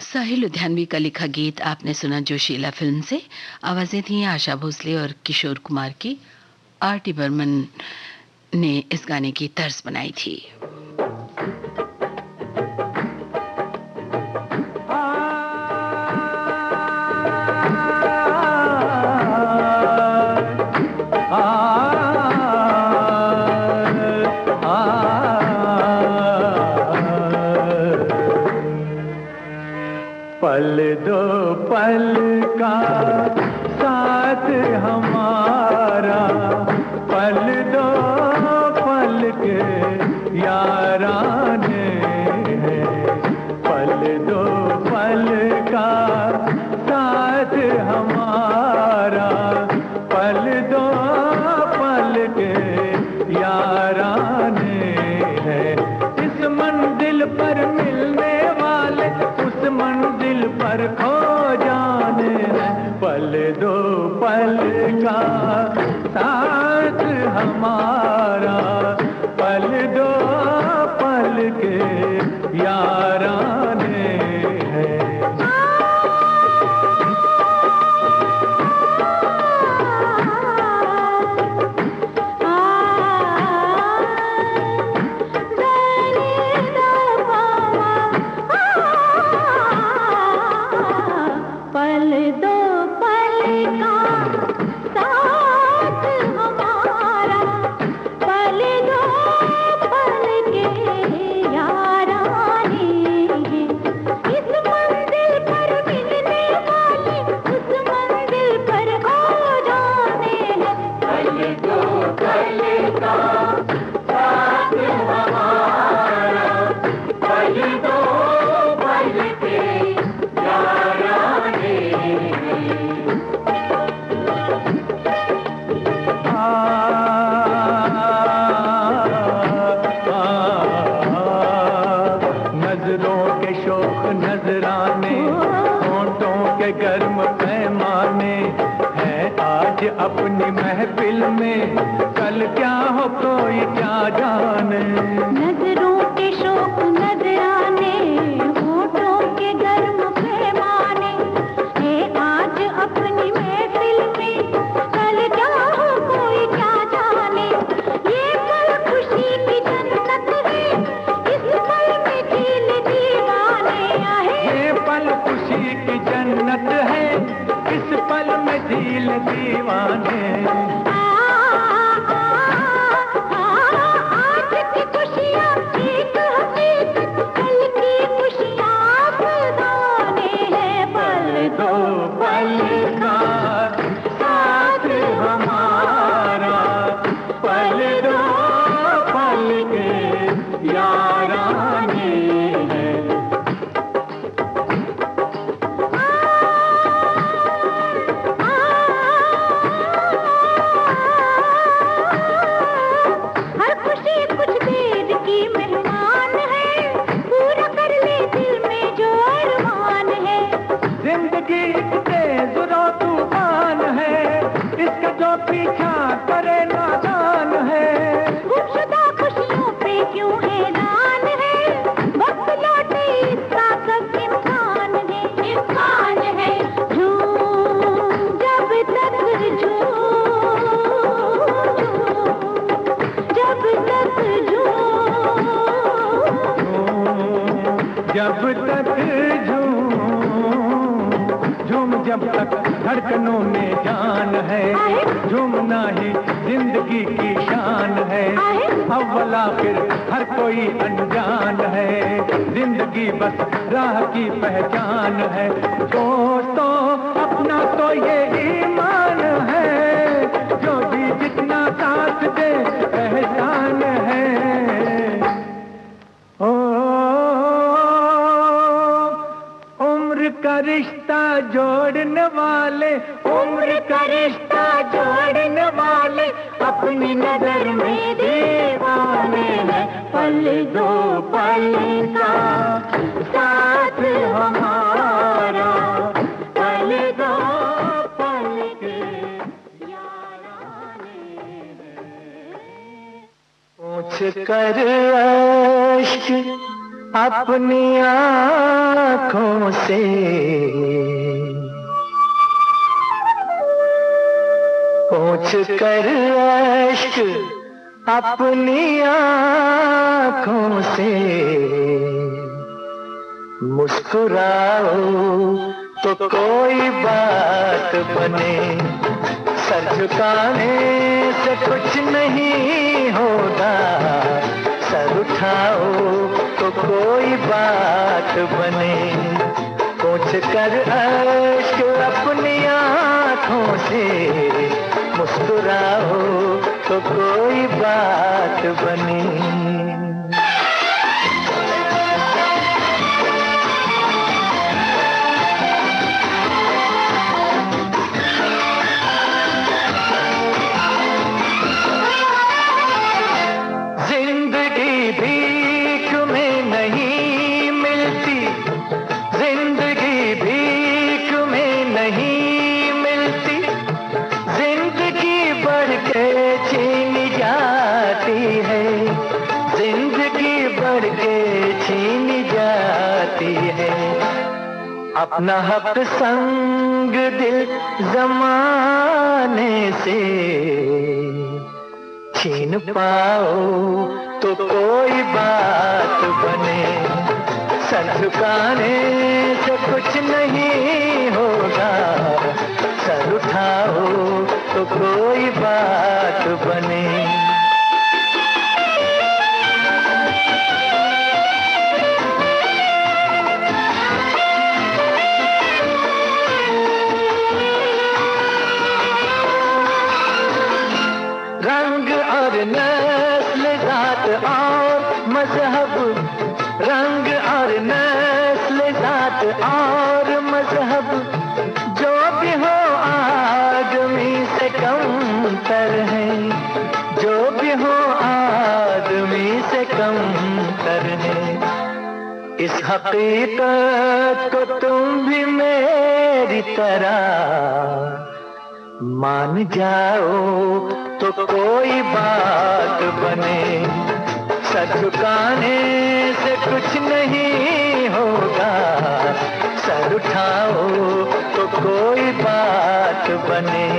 Speaker 1: साहिल लुधियानवी का लिखा गीत आपने सुना जोशीला फिल्म से। आवाजें थी आशा भोसले और किशोर कुमार की। आर.डी. बर्मन ने इस गाने की तर्ज बनाई थी।
Speaker 5: पल दो पल का साथ हमारा, पल दो पल के याराने हैं। पल दो पल का साथ हमारा, पल दो पल के याराने हैं। इस मंजिल पर मिलने वाले उस मंजिल पर खो जाने हैं। पल दो पल का साथ हमारा, पल दो पल के याराने हैं।
Speaker 3: पल दो पल का साथ हमारा, पल दो पल के याराने हैं। इस मंजिल पर मिलने वाले उस मंजिल पर खो जाने हैं। पल दो पल का साथ हमारा, पल दो पल के याराने हैं।
Speaker 5: नजरों के शोख नजराने, होंठों के गर्म पैमाने हैं आज अपनी महफिल में, कल क्या हो कोई क्या जाने।
Speaker 3: नजरों के शौक नजराने, होठों के गर्म पैमाने हैं आज अपनी महफिल में, कल क्या हो कोई क्या जाने। ये पल खुशी की जन्नत है, इस पल में दिल दीवाने आए।
Speaker 5: ये पल खुशी की जन्नत है, इस पल में दिल दीवाने।
Speaker 3: आज की खुशियाँ एक हकीकत, कल की खुशियाँ अफसाने हैं। पल
Speaker 5: दो पल का साथ हमारा, पल दो पल के याराने हैं।
Speaker 3: हर खुशी कुछ देर की मेहमान है, पूरा कर ले दिल में जो अरमान है।
Speaker 5: जिंदगी तेज रो तूफान है, इसका जो पीछा करे नादान है।
Speaker 3: गुमशुदा खुशियों पे क्यों है
Speaker 5: जब तक झूम जब तक धड़कनों में जान है, झूमना ही जिंदगी की शान है। अव्वल आखिर हर कोई अनजान है, जिंदगी बस राह की पहचान है। दोस्तों अपना तो ये ईमान है, जो भी जितना साथ दे एहसान है। ओ उम्र का रिश्ता जोड़ने वाले, उम्र का रिश्ता जोड़ने वाले अपनी नजर में दीवाने हैं। पल दो पल का साथ हमारा, पल दो पल के याराने हैं। पूछ कर अश्क अपनी आँखों से, पूछ कर अश्क अपनी आँखों से, मुस्कुराओ तो कोई बात बने। सर झुकाने से कुछ नहीं होगा, सर उठाओ तो कोई बात बने। पूछ कर अश्क अपनी आँखों से, मुस्कुराओ तो कोई बात बने। जिंदगी भीख में नहीं मिलती, जिंदगी भीख में नहीं मिलती, जिंदगी बढ़ के छीनी जाती है, जिंदगी बढ़ के छीनी जाती है। अपना हक संग दिल जमाने से छीन पाओ तो कोई बात बने। सर झुकाने से कुछ नहीं होगा, सर उठाओ तो कोई बात बने। रंग और नस्ल जात और मजहब, रंग और नस्ल जात और मजहब, जो भी हो आदमी से कमतर है, जो भी हो आदमी से कमतर है। इस हकीकत को तुम भी मेरी तरह मान जाओ तो कोई बात बने। सर झुकाने से कुछ नहीं होगा, सर उठाओ तो कोई बात बने।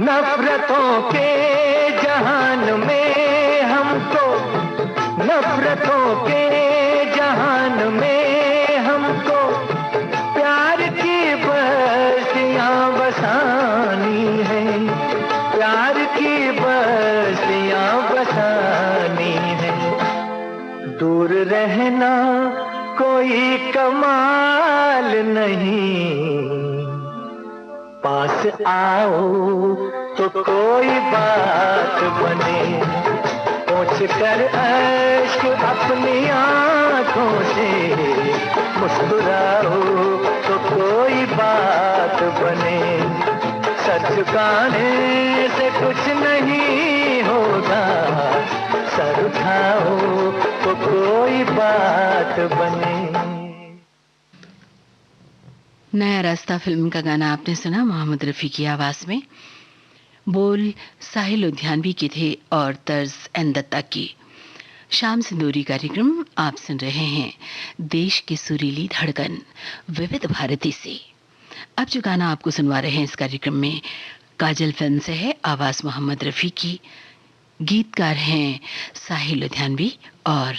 Speaker 5: नफरतों के जहान में हमको, नफरतों के जहान में हमको प्यार की बस्तियां बसानी है, प्यार की बस्तियां बसानी है। दूर रहना कोई कमाल नहीं, पास आओ तो कोई बात बने। पूछ कर अश्क अपनी आँखों से, मुस्कुराओ तो कोई बात बने। सर झुकाने से कुछ नहीं होगा, सर उठाओ तो कोई बात बने।
Speaker 1: नया रास्ता फिल्म का गाना आपने सुना मोहम्मद रफ़ी की आवाज़ में। बोल साहिल लुधियानवी की थे और तर्ज एन दत्ता की। शाम सिंदूरी कार्यक्रम आप सुन रहे हैं देश की सुरीली धड़कन विविध भारती से। अब जो गाना आपको सुनवा रहे हैं इस कार्यक्रम में काजल फिल्म से है, आवाज मोहम्मद रफ़ी की, गीतकार हैं साहिल लुधियानवी और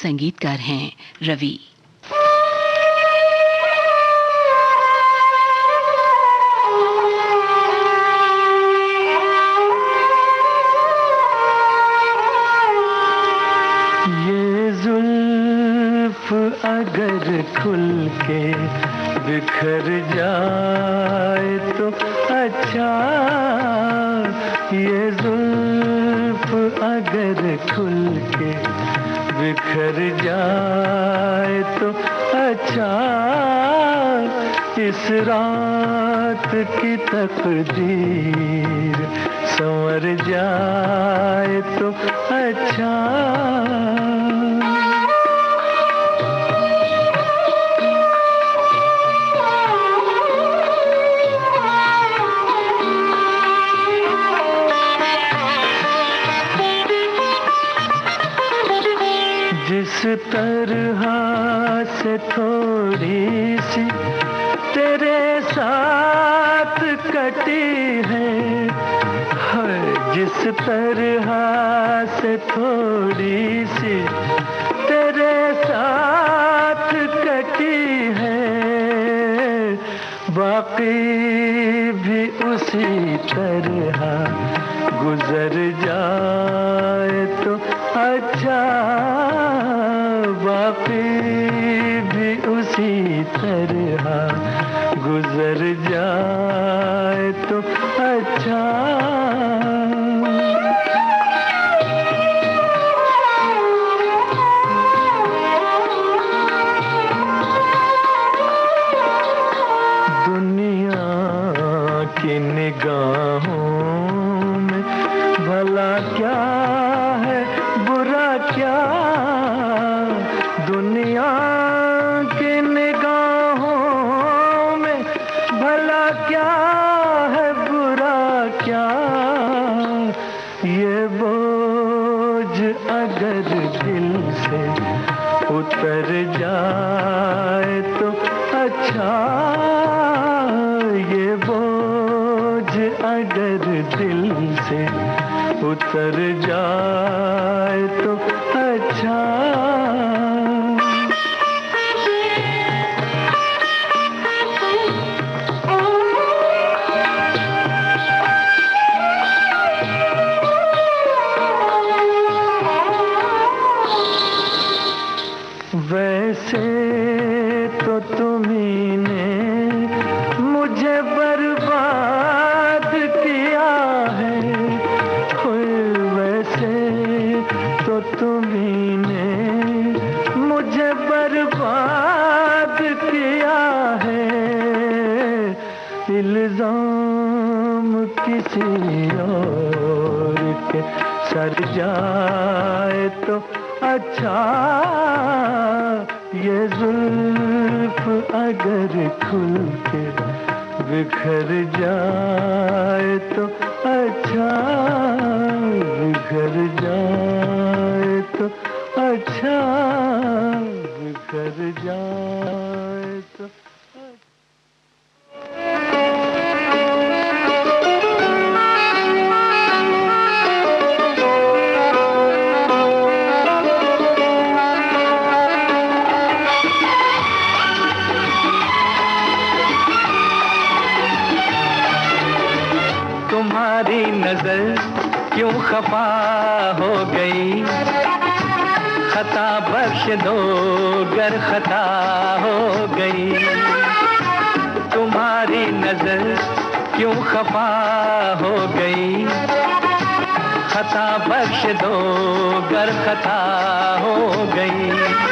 Speaker 1: संगीतकार हैं रवि।
Speaker 5: अगर खुल के बिखर जाए तो अच्छा, ये जुल्फ अगर खुल के बिखर जाए तो अच्छा, इस रात की तकदीर संवर जाए तो अच्छा। जिस तरह से थोड़ी सी तेरे साथ कटी है, जिस तरह से थोड़ी सी तेरे साथ कटी है, बाकी भी उसी तरह गुजर जाए तो अच्छा, बाकी भी उसी तरह गुजर जाए तो अच्छा। दुनिया की निगाहों में भला क्या है, बुरा क्या, दुनिया की निगाहों में भला क्या है, बुरा क्या, ये बोझ अगर दिल से उतर जाए तो अच्छा, ये बोझ अगर दिल से उतर जाए तो अच्छा। वैसे तो तुम्ही ने मुझे बर्बाद किया है, वैसे तो तुम्ही ने मुझे बर्बाद किया है, इल्जाम किसी और के सर जाए तो अच्छा, ये जुल्फ अगर खुल के बिखर जाए तो अच्छा, बिखर जाए तो अच्छा, बिखर जाए तो। तुम्हारी नजर क्यों खफा हो गई, खता बख्श दो गर खता हो गई, तुम्हारी नजर क्यों खफा हो गई, खता बख्श दो गर खता हो गई।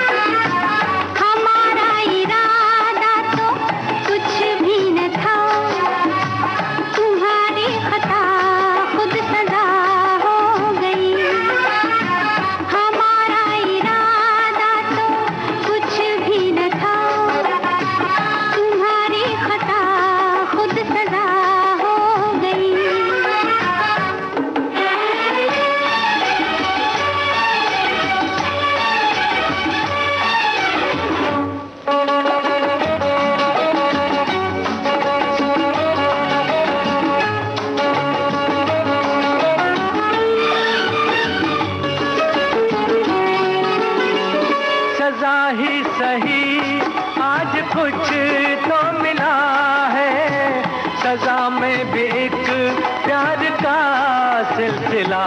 Speaker 5: ही सही आज कुछ तो मिला है, सजा में भी एक प्यार का सिलसिला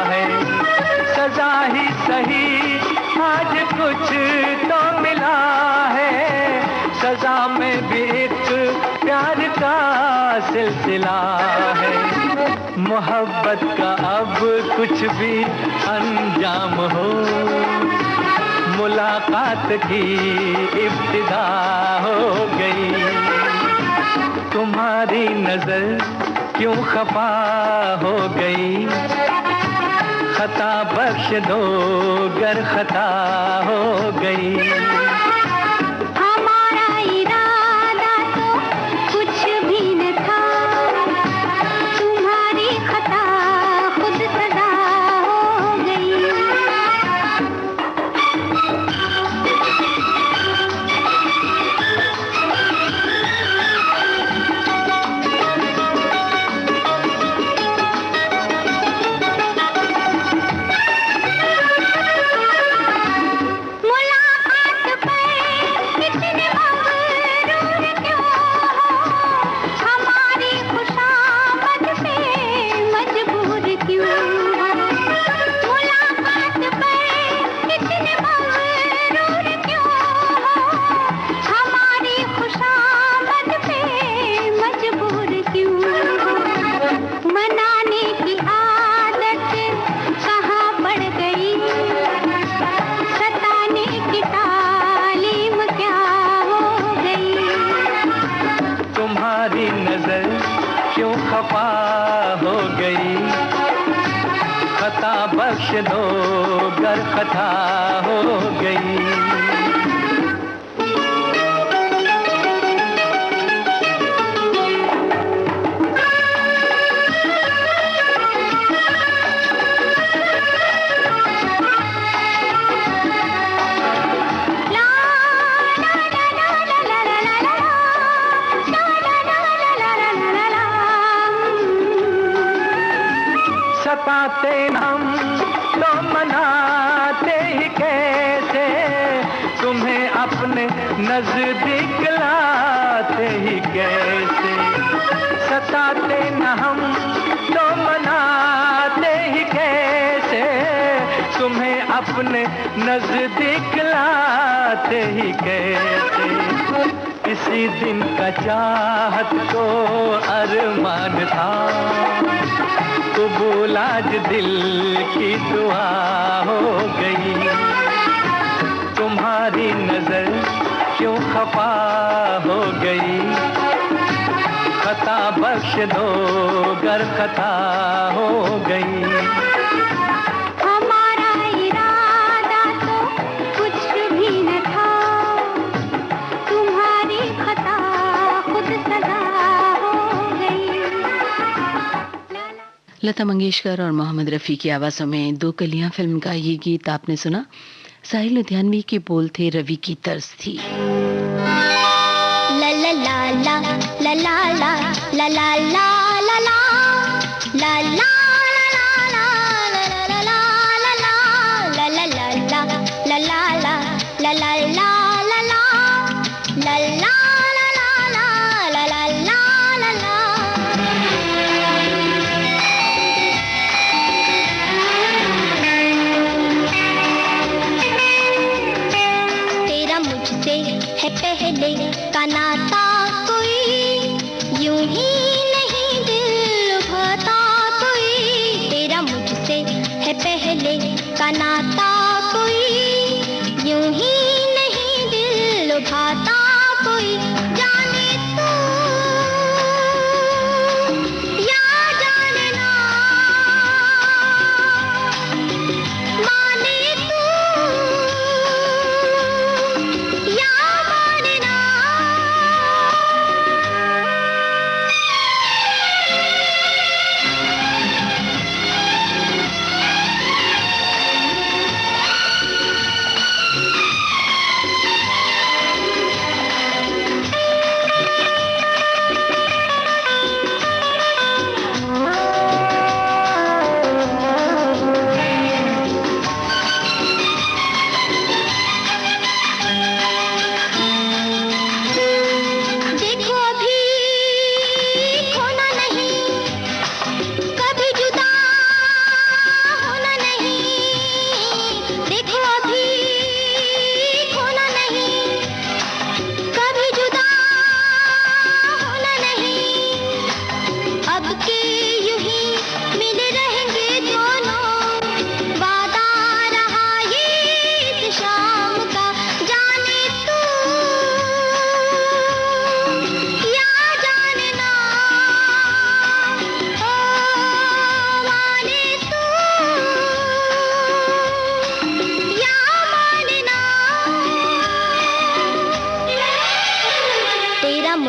Speaker 5: है। सजा ही सही आज कुछ तो मिला है, सजा में भी एक प्यार का सिलसिला है। मोहब्बत का अब कुछ भी अंजाम हो, मुलाकात की इब्तिदा हो गई। तुम्हारी नजर क्यों खफा हो गई, खता बख्श दो गर खता हो गई।
Speaker 3: हमारा इरादा तो कुछ भी न था, तुम्हारी खता खुद सदा हो गई।
Speaker 5: बख्श दो गर खता हो गई। सताते हम तो मनाते ही कैसे, तुम्हें अपने नजदीक लाते ही कैसे। सताते न हम तो मनाते ही कैसे, तुम्हें अपने नजदीक लाते ही कैसे। इसी दिन का चाहत को अरमान था, कबूल आज दिल की दुआ हो गई। तुम्हारी नजर क्यों खफा हो गई, खता बख्श दो गर खता हो गई।
Speaker 3: हमारा इरादा तो कुछ भी न था, तुम्हारी खता खुद सजा हो गई।
Speaker 1: लता मंगेशकर और मोहम्मद रफ़ी की आवाज़ों में दो कलियां फिल्म का ये गीत आपने सुना। साहिल लुधियानवी के बोल थे, रवि की तर्ज थी।
Speaker 3: ला ला ला ला ला ला ला ला ला ला ला ला ला पहले का नाता कोई यूं ही नहीं दिल लुभाता कोई। तेरा मुझसे है पहले का नाता कोई यूं ही नहीं दिल लुभाता कोई। जाने तू या जाने ना, माने तू या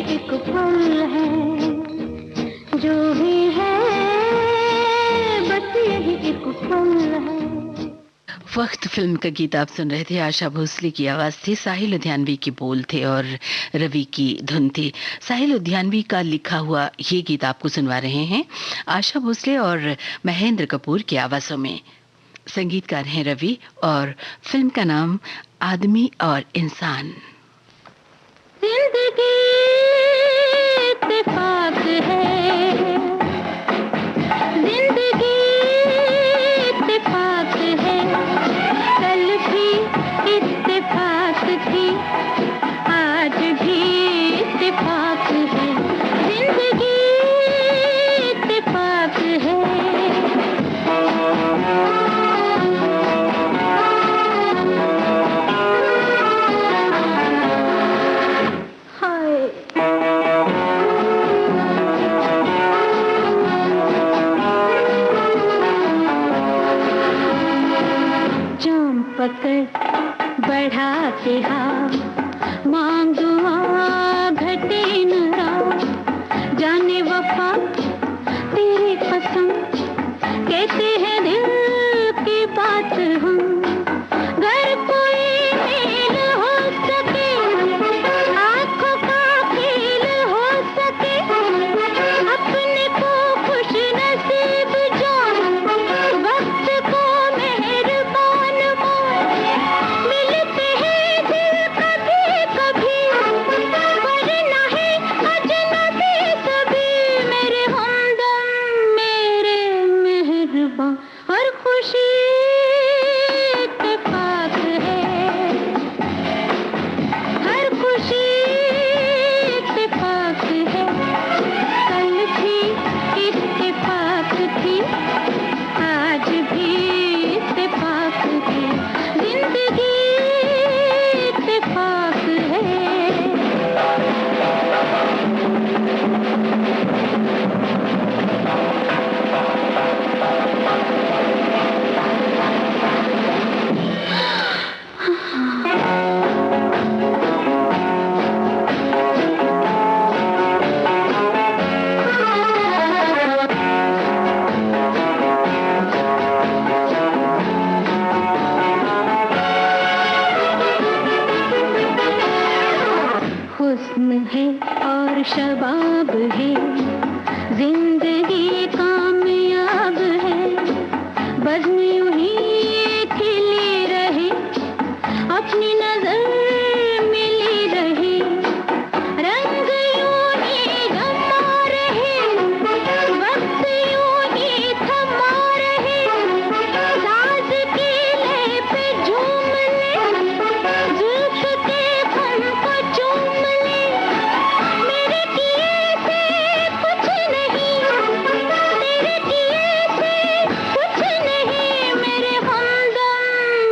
Speaker 3: यही एक पल है, जो भी है बस यही एक पल है।
Speaker 1: वक्त फिल्म का गीत आप सुन रहे थे। आशा भोसले की आवाज थी, साहिल लुधियानवी के बोल थे और रवि की धुन थी। साहिल लुधियानवी का लिखा हुआ ये गीत आपको सुनवा रहे हैं आशा भोसले और महेंद्र कपूर की आवाजों में। संगीतकार हैं रवि और फिल्म का नाम आदमी और इंसान।
Speaker 3: जिंदगी इत्तेफाक है, जिंदगी इत्तेफाक है, कल भी इत्तेफाक थी, आज भी इत्तेफाक है, जिंदगी इत्तेफाक है। पकड़ बढ़ाते हाथ मांग दुआ घटे न रात, जाने वफा तेरी कसम कहते हैं दिल की बात हम। घर कोई मेल हो सके, आंखों का खेल हो सके, अपने को खुश नसीब जान, वक्त को मेहरबान मान, मिलते हैं दिल कभी कभी, वरना है अजनबी सभी, मेरे हमदम मेरे मेहरबान। हर खुशी इत्तेफाक है, हर खुशी इत्तेफाक है, कल भी इत्तेफाक थी, आज भी इत्तेफाक है, जिंदगी इत्तेफाक है। हुस्न है और शबाब है, जिंदगी कामयाब है, बज़्म यूं ही खिली रहे, अपनी नजर मिली रहे, रंग यूं ही गमा रहे, वक्त यूं ही थमा रहे, साज की लय पे झूम ले, जुल्फ के फन को चूम ले, मेरे किए से कुछ नहीं, तेरे किए से कुछ नहीं, मेरे हमदम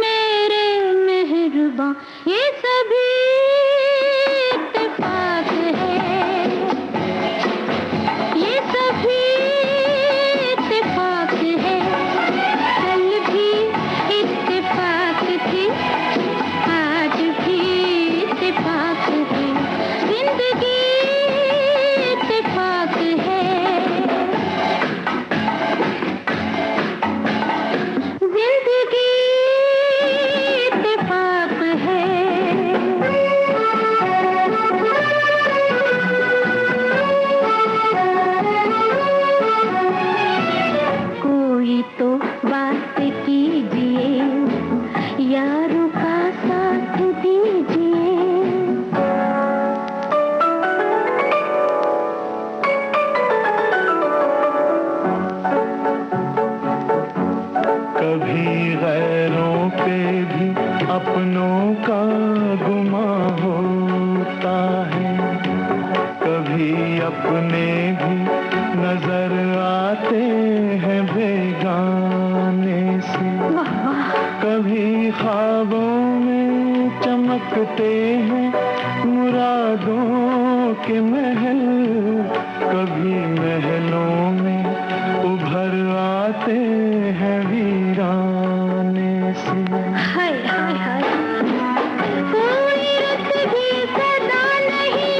Speaker 3: मेरे मेहरबान, ये सभी इत्तेफाक है, ये सभी इत्तेफाक है, कल भी इत्तेफाक थी, आज भी इत्तेफाक है, जिंदगी इत्तेफाक है, जिंदगी इत्तेफाक है। कोई तो बात कीजिए, यारों का साथ दीजिए।
Speaker 5: कभी गैरों पे भी अपनों का गुमा होता है, कभी अपने भी नजर आते हैं बेगाने से, कभी ख्वाबों में चमकते हैं मुरादों के महल, कभी महलों में उभर आते हैं वीराने से।
Speaker 3: हाय हाय हाय, कोई रुत भी सदा नहीं,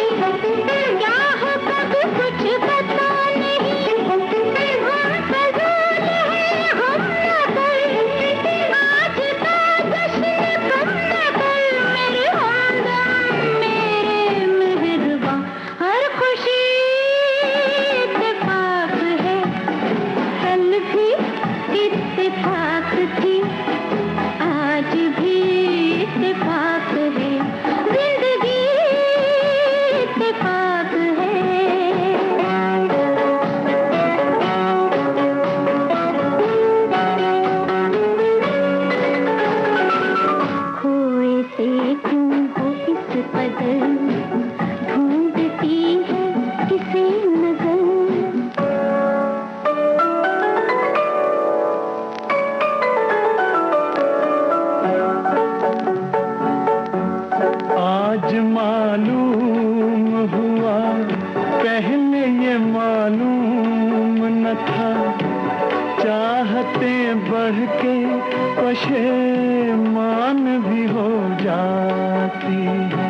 Speaker 5: पशेमान भी हो जाती है।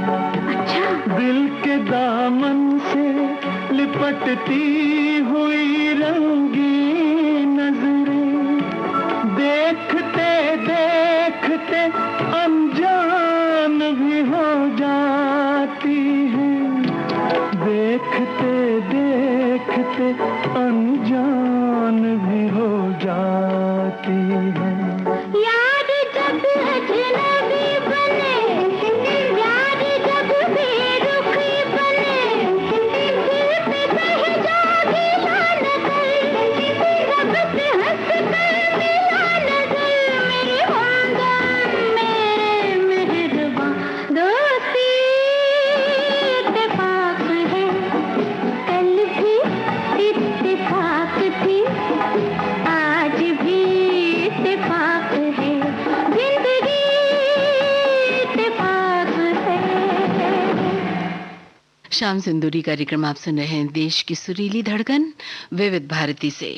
Speaker 5: दिल के दामन से लिपटती हुई रंगीन नजरें देखते देखते अनजान भी हो जाती हैं। देखते देखते अनजान भी हो जाती हैं।
Speaker 3: यार जब अजनबी बने, यार जब बेरुखी बने, दिल पे बह जागी नजर, रब से हंस कर मिला नजर। मेरे हमदम मेरे मेहरबां दोस्ती इत्तेफाक है, कल भी इत्तेफाक थी, आज भी इत्तेफाक है, जिंदगी इत्तेफाक है।
Speaker 1: शाम सिंदूरी कार्यक्रम आप सुन रहे हैं देश की सुरीली धड़कन विविध भारती से।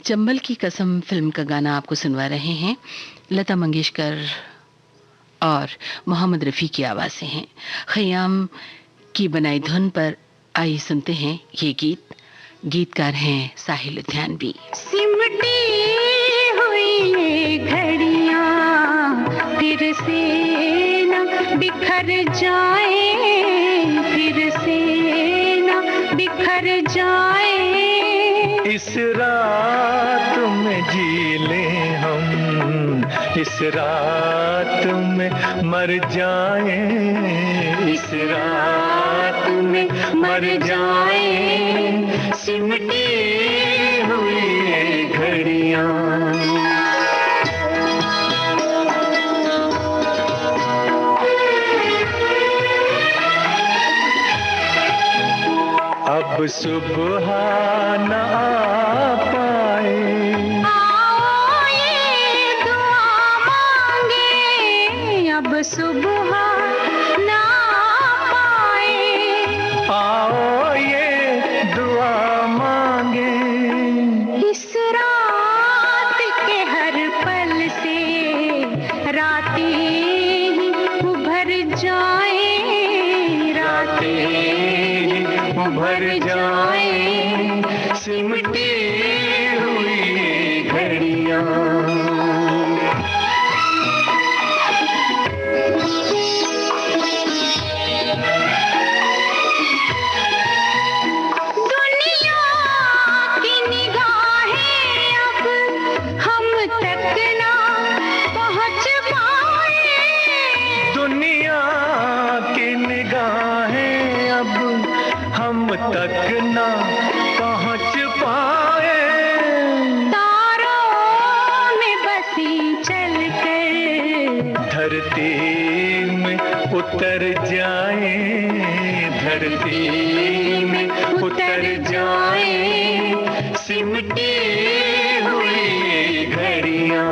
Speaker 1: चंबल की कसम फिल्म का गाना आपको सुनवा रहे हैं। लता मंगेशकर और मोहम्मद रफ़ी की आवाज़ें हैं। खयाम की बनाई धुन पर आइए सुनते हैं ये गीत। गीतकार हैं साहिल लुधियानवी।
Speaker 3: सिमटी हुई ये घड़ियां फिर से न बिखर जाए, फिर से न बिखर जाए।
Speaker 5: इस रात में जी लें हम, इस रात में मर जाएं, इस रात में मर जाएं। सिमटी हुई ये घड़ियां अब सुबह न आ पाए।
Speaker 3: आओ ये दुआ मांगे, अब सुबह ना पाए।
Speaker 5: आओ ये दुआ मांगे,
Speaker 3: इस रात के हर पल से रातें ही उभर जाए, रातें
Speaker 5: उभर जाए। सिमटी हुई घड़ियां
Speaker 3: दुनिया की निगाहें अब हम तक ना पहुंच पाए।
Speaker 5: दुनिया की निगाहें अब हम तक ना पहुंच पाए।
Speaker 3: तारों में बसी चलकर
Speaker 5: धरती में उतर जाए, धरती में उतर जाए। सिमटी हुई घड़ियां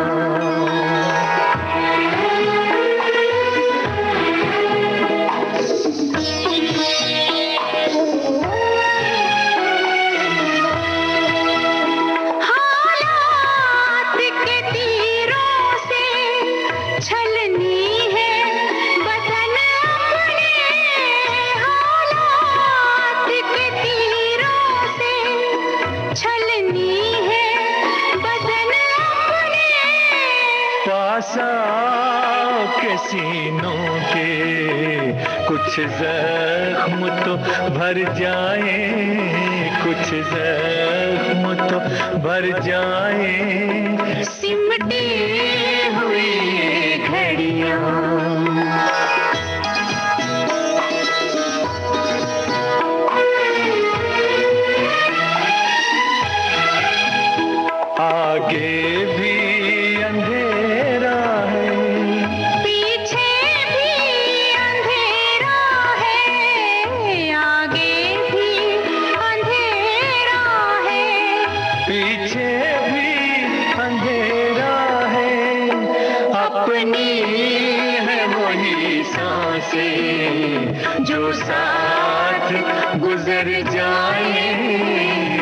Speaker 3: हालात के तीरों से छलनी है बदन अपने। हालात के तीरों से छलनी है बदन अपने।
Speaker 5: पास आओ के सीनों के कुछ जख्म तो भर जाए, कुछ जख्म तो भर जाए।
Speaker 3: सिमटी
Speaker 5: हुई घड़ियां आगे भी अंधेरा है,
Speaker 3: पीछे भी अंधेरा है, आगे भी अंधेरा है।
Speaker 5: पीछे भी अंधेरा है। अपनी है वही सांसें जो साथ गुजर जाए,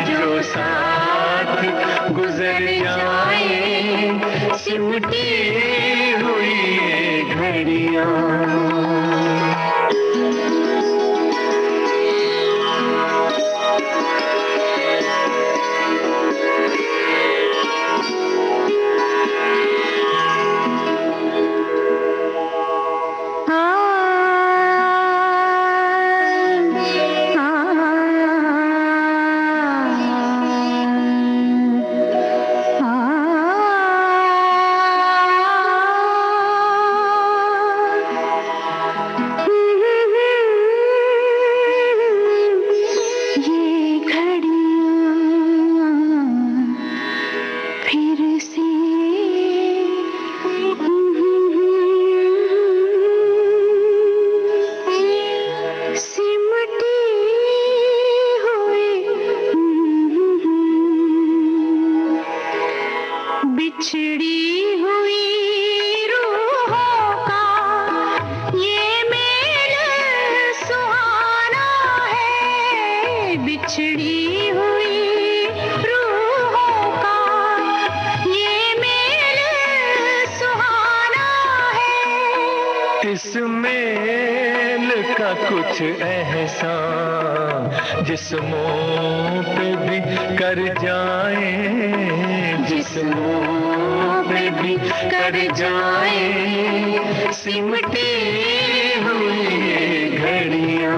Speaker 5: जो साथ लाख गुजर जाए, सिमटी हुई ये घड़ियां। कुछ एहसान जिस्मों पे भी कर जाए, जिस्मों पे भी कर जाए, सिमटी हुई ये घड़ियां।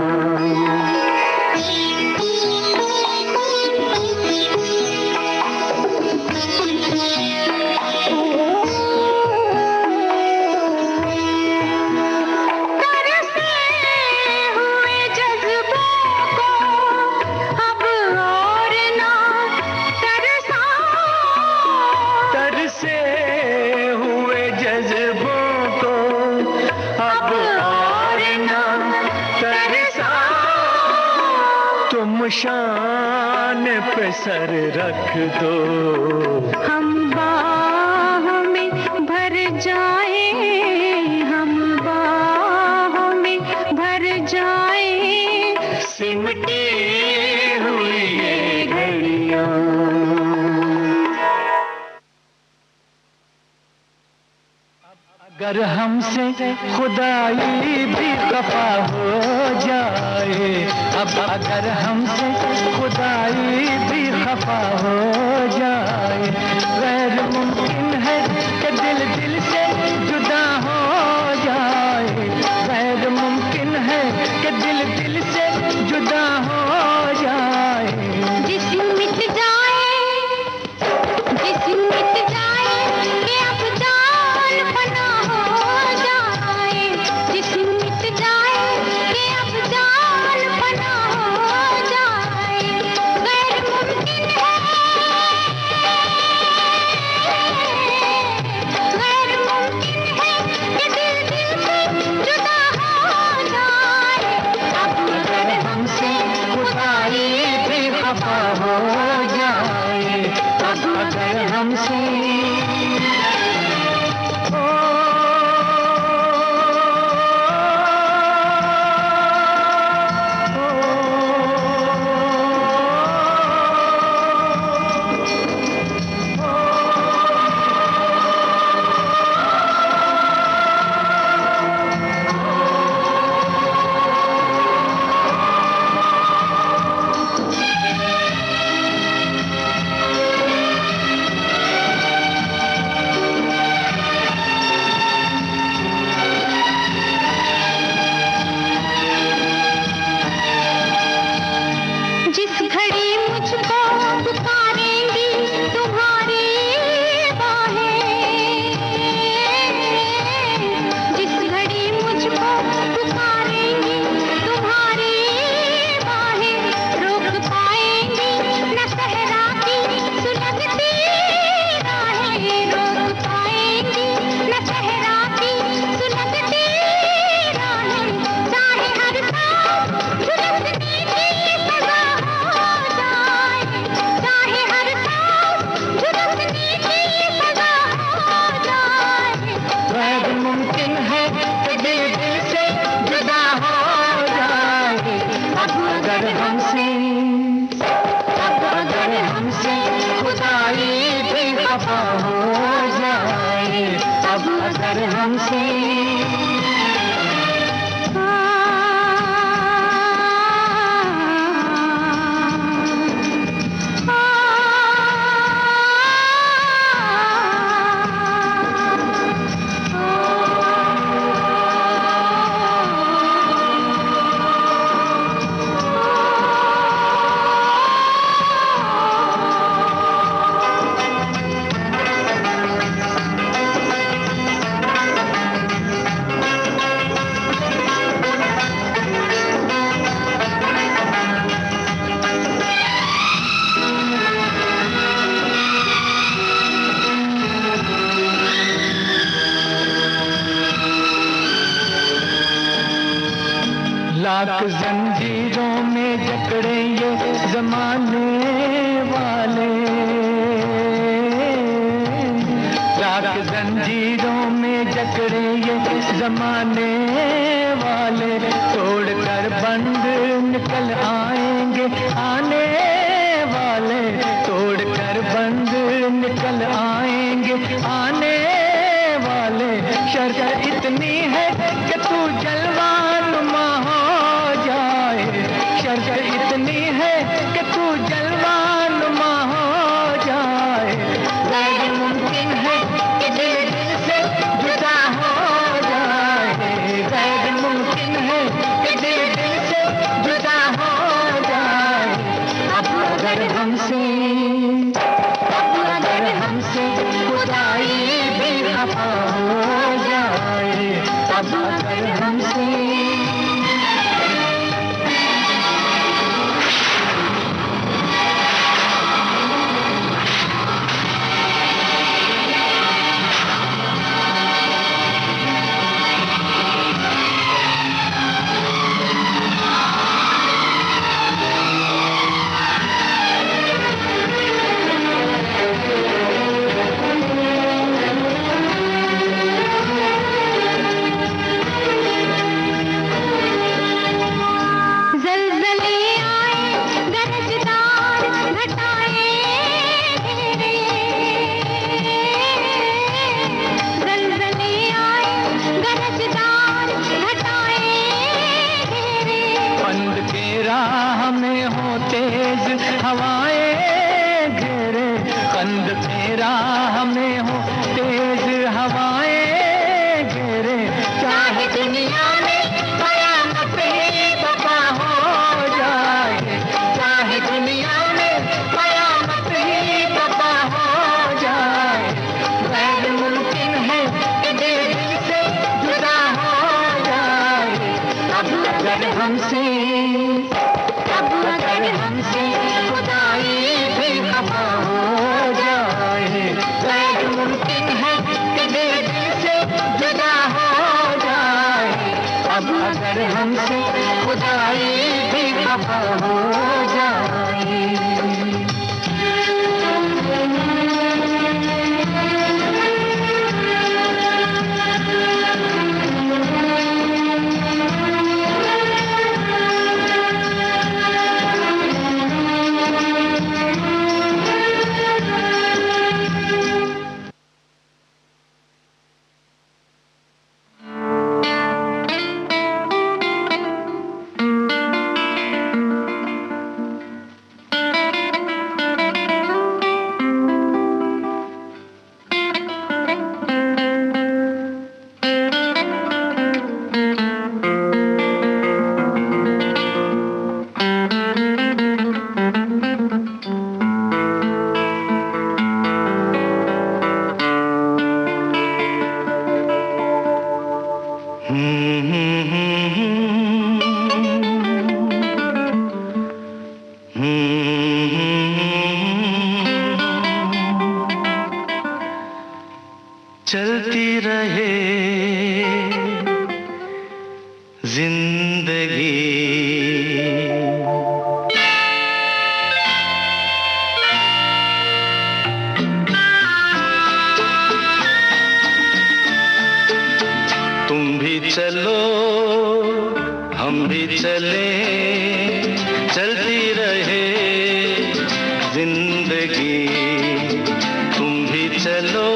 Speaker 5: शान पे सर रख दो,
Speaker 3: हम बाहों में भर जाए, हम बाहों में भर जाए,
Speaker 5: सिमटी हुई ये घड़ियां। अगर हमसे खुदाई भी खफा हो जाए, अब अगर हमसे खुदाई भी खफा हो जाए, गैर मुमकिन है कि दिल दिल से जुदा हो जाए, गैर मुमकिन है कि दिल दिल से जुदा हो जाए।
Speaker 3: जिस्म मिट जाए, जिस्म मिट जाए, कि अब जान फना हो जाए, जिस्म मिट जाए, कि अब जान फना हो जाए, गैर मुमकिन है, गैर मुमकिन है कि दिल दिल से जुदा हो जाए। अब अगर हमसे खुदाई भी खफा हो जाए, अब अगर हमसे अगर हमसे
Speaker 5: लाख जंजीरों में जकड़े ये जमाने वाले, लाख जंजीरों में जकड़े ये जमाने वाले, तोड़ कर बंद निकल आएंगे आने वाले, तोड़ कर बंद निकल आएंगे आने वाले। शर्त इतनी है कि तू जलवानुमा हो जाए, शर्त इतनी है कि तू जलवानुमा हो जाए। गैर मुमकिन है कि दिल से जुदा हो जाए, गैर मुमकिन है कि दिल से जुदा हो जाए। अब अगर हमसे खुदाई भी खफा हो जाए, अब अगर हमसे हवाएं घेरे, कंद तेरा हमें हो तेज हवाएं घेरे। चाहे दुनिया में कयामत ही बपा हो जाए, चाहे दुनिया में कयामत ही बपा हो जाए। गैर मुमकिन है कि दिल से जुदा हो जाए। अब अगर हमसे खुदाई भी खफा हो जाए, गैर मुमकिन है कि दिल से जुदा हो जाए। अब अगर हमसे खुदाई भी खफा हो जाए।
Speaker 2: चलती रहे जिंदगी, तुम भी चलो हम भी चले, चलती रहे जिंदगी। तुम भी चलो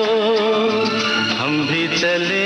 Speaker 2: हम भी चले,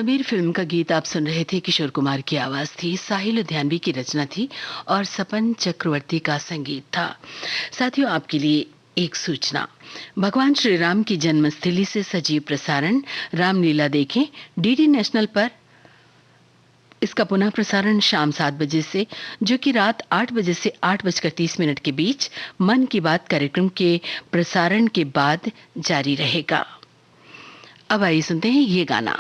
Speaker 1: समीर फिल्म का गीत आप सुन रहे थे। किशोर कुमार की आवाज थी, साहिल लुधियानवी की रचना थी और सपन चक्रवर्ती का संगीत था। साथियों, आपके लिए एक सूचना। भगवान श्री राम की जन्मस्थली से सजीव प्रसारण रामलीला देखें डीडी नेशनल पर। इसका पुनः प्रसारण शाम 7 बजे से, जो कि रात 8 बजे से 8:30 के बीच मन की बात कार्यक्रम के प्रसारण के बाद जारी रहेगा। अब आइए सुनते हैं ये गाना।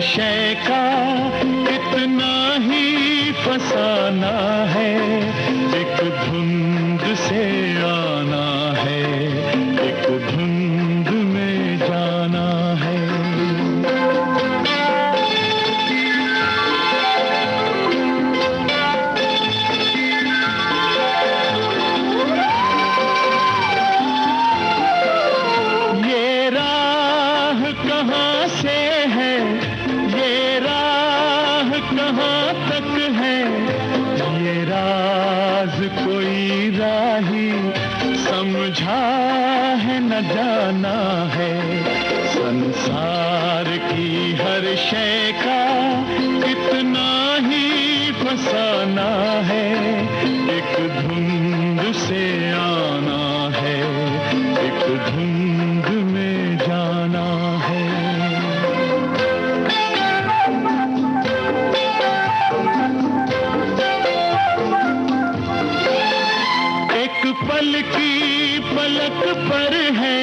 Speaker 5: शय का कितना ही फसाना है, एक धुंध से आना है, एक धुंध में जाना है। ये राह कहाँ से है, कहाँ तक है, ये राज कोई राही समझा है न जाना है। संसार की हर शय का कितना ही फसाना है, एक धुंध से आना है, एक धुंध में जाना है। पल की पलक पर है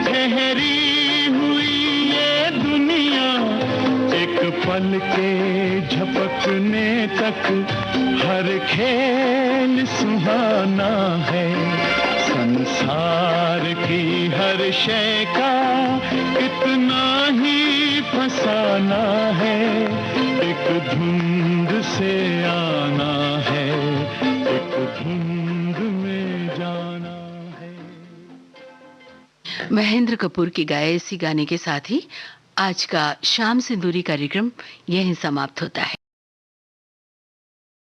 Speaker 5: ठहरी हुई ये दुनिया, एक पल के झपकने तक हर खेल सुहाना है। संसार की हर शय का कितना ही फसाना है, एक धुंध से आना है, एक धुंध में जाना है।
Speaker 1: महेंद्र कपूर की गाए इसी गाने के साथ ही आज का शाम सिंदूरी कार्यक्रम यहीं समाप्त होता है।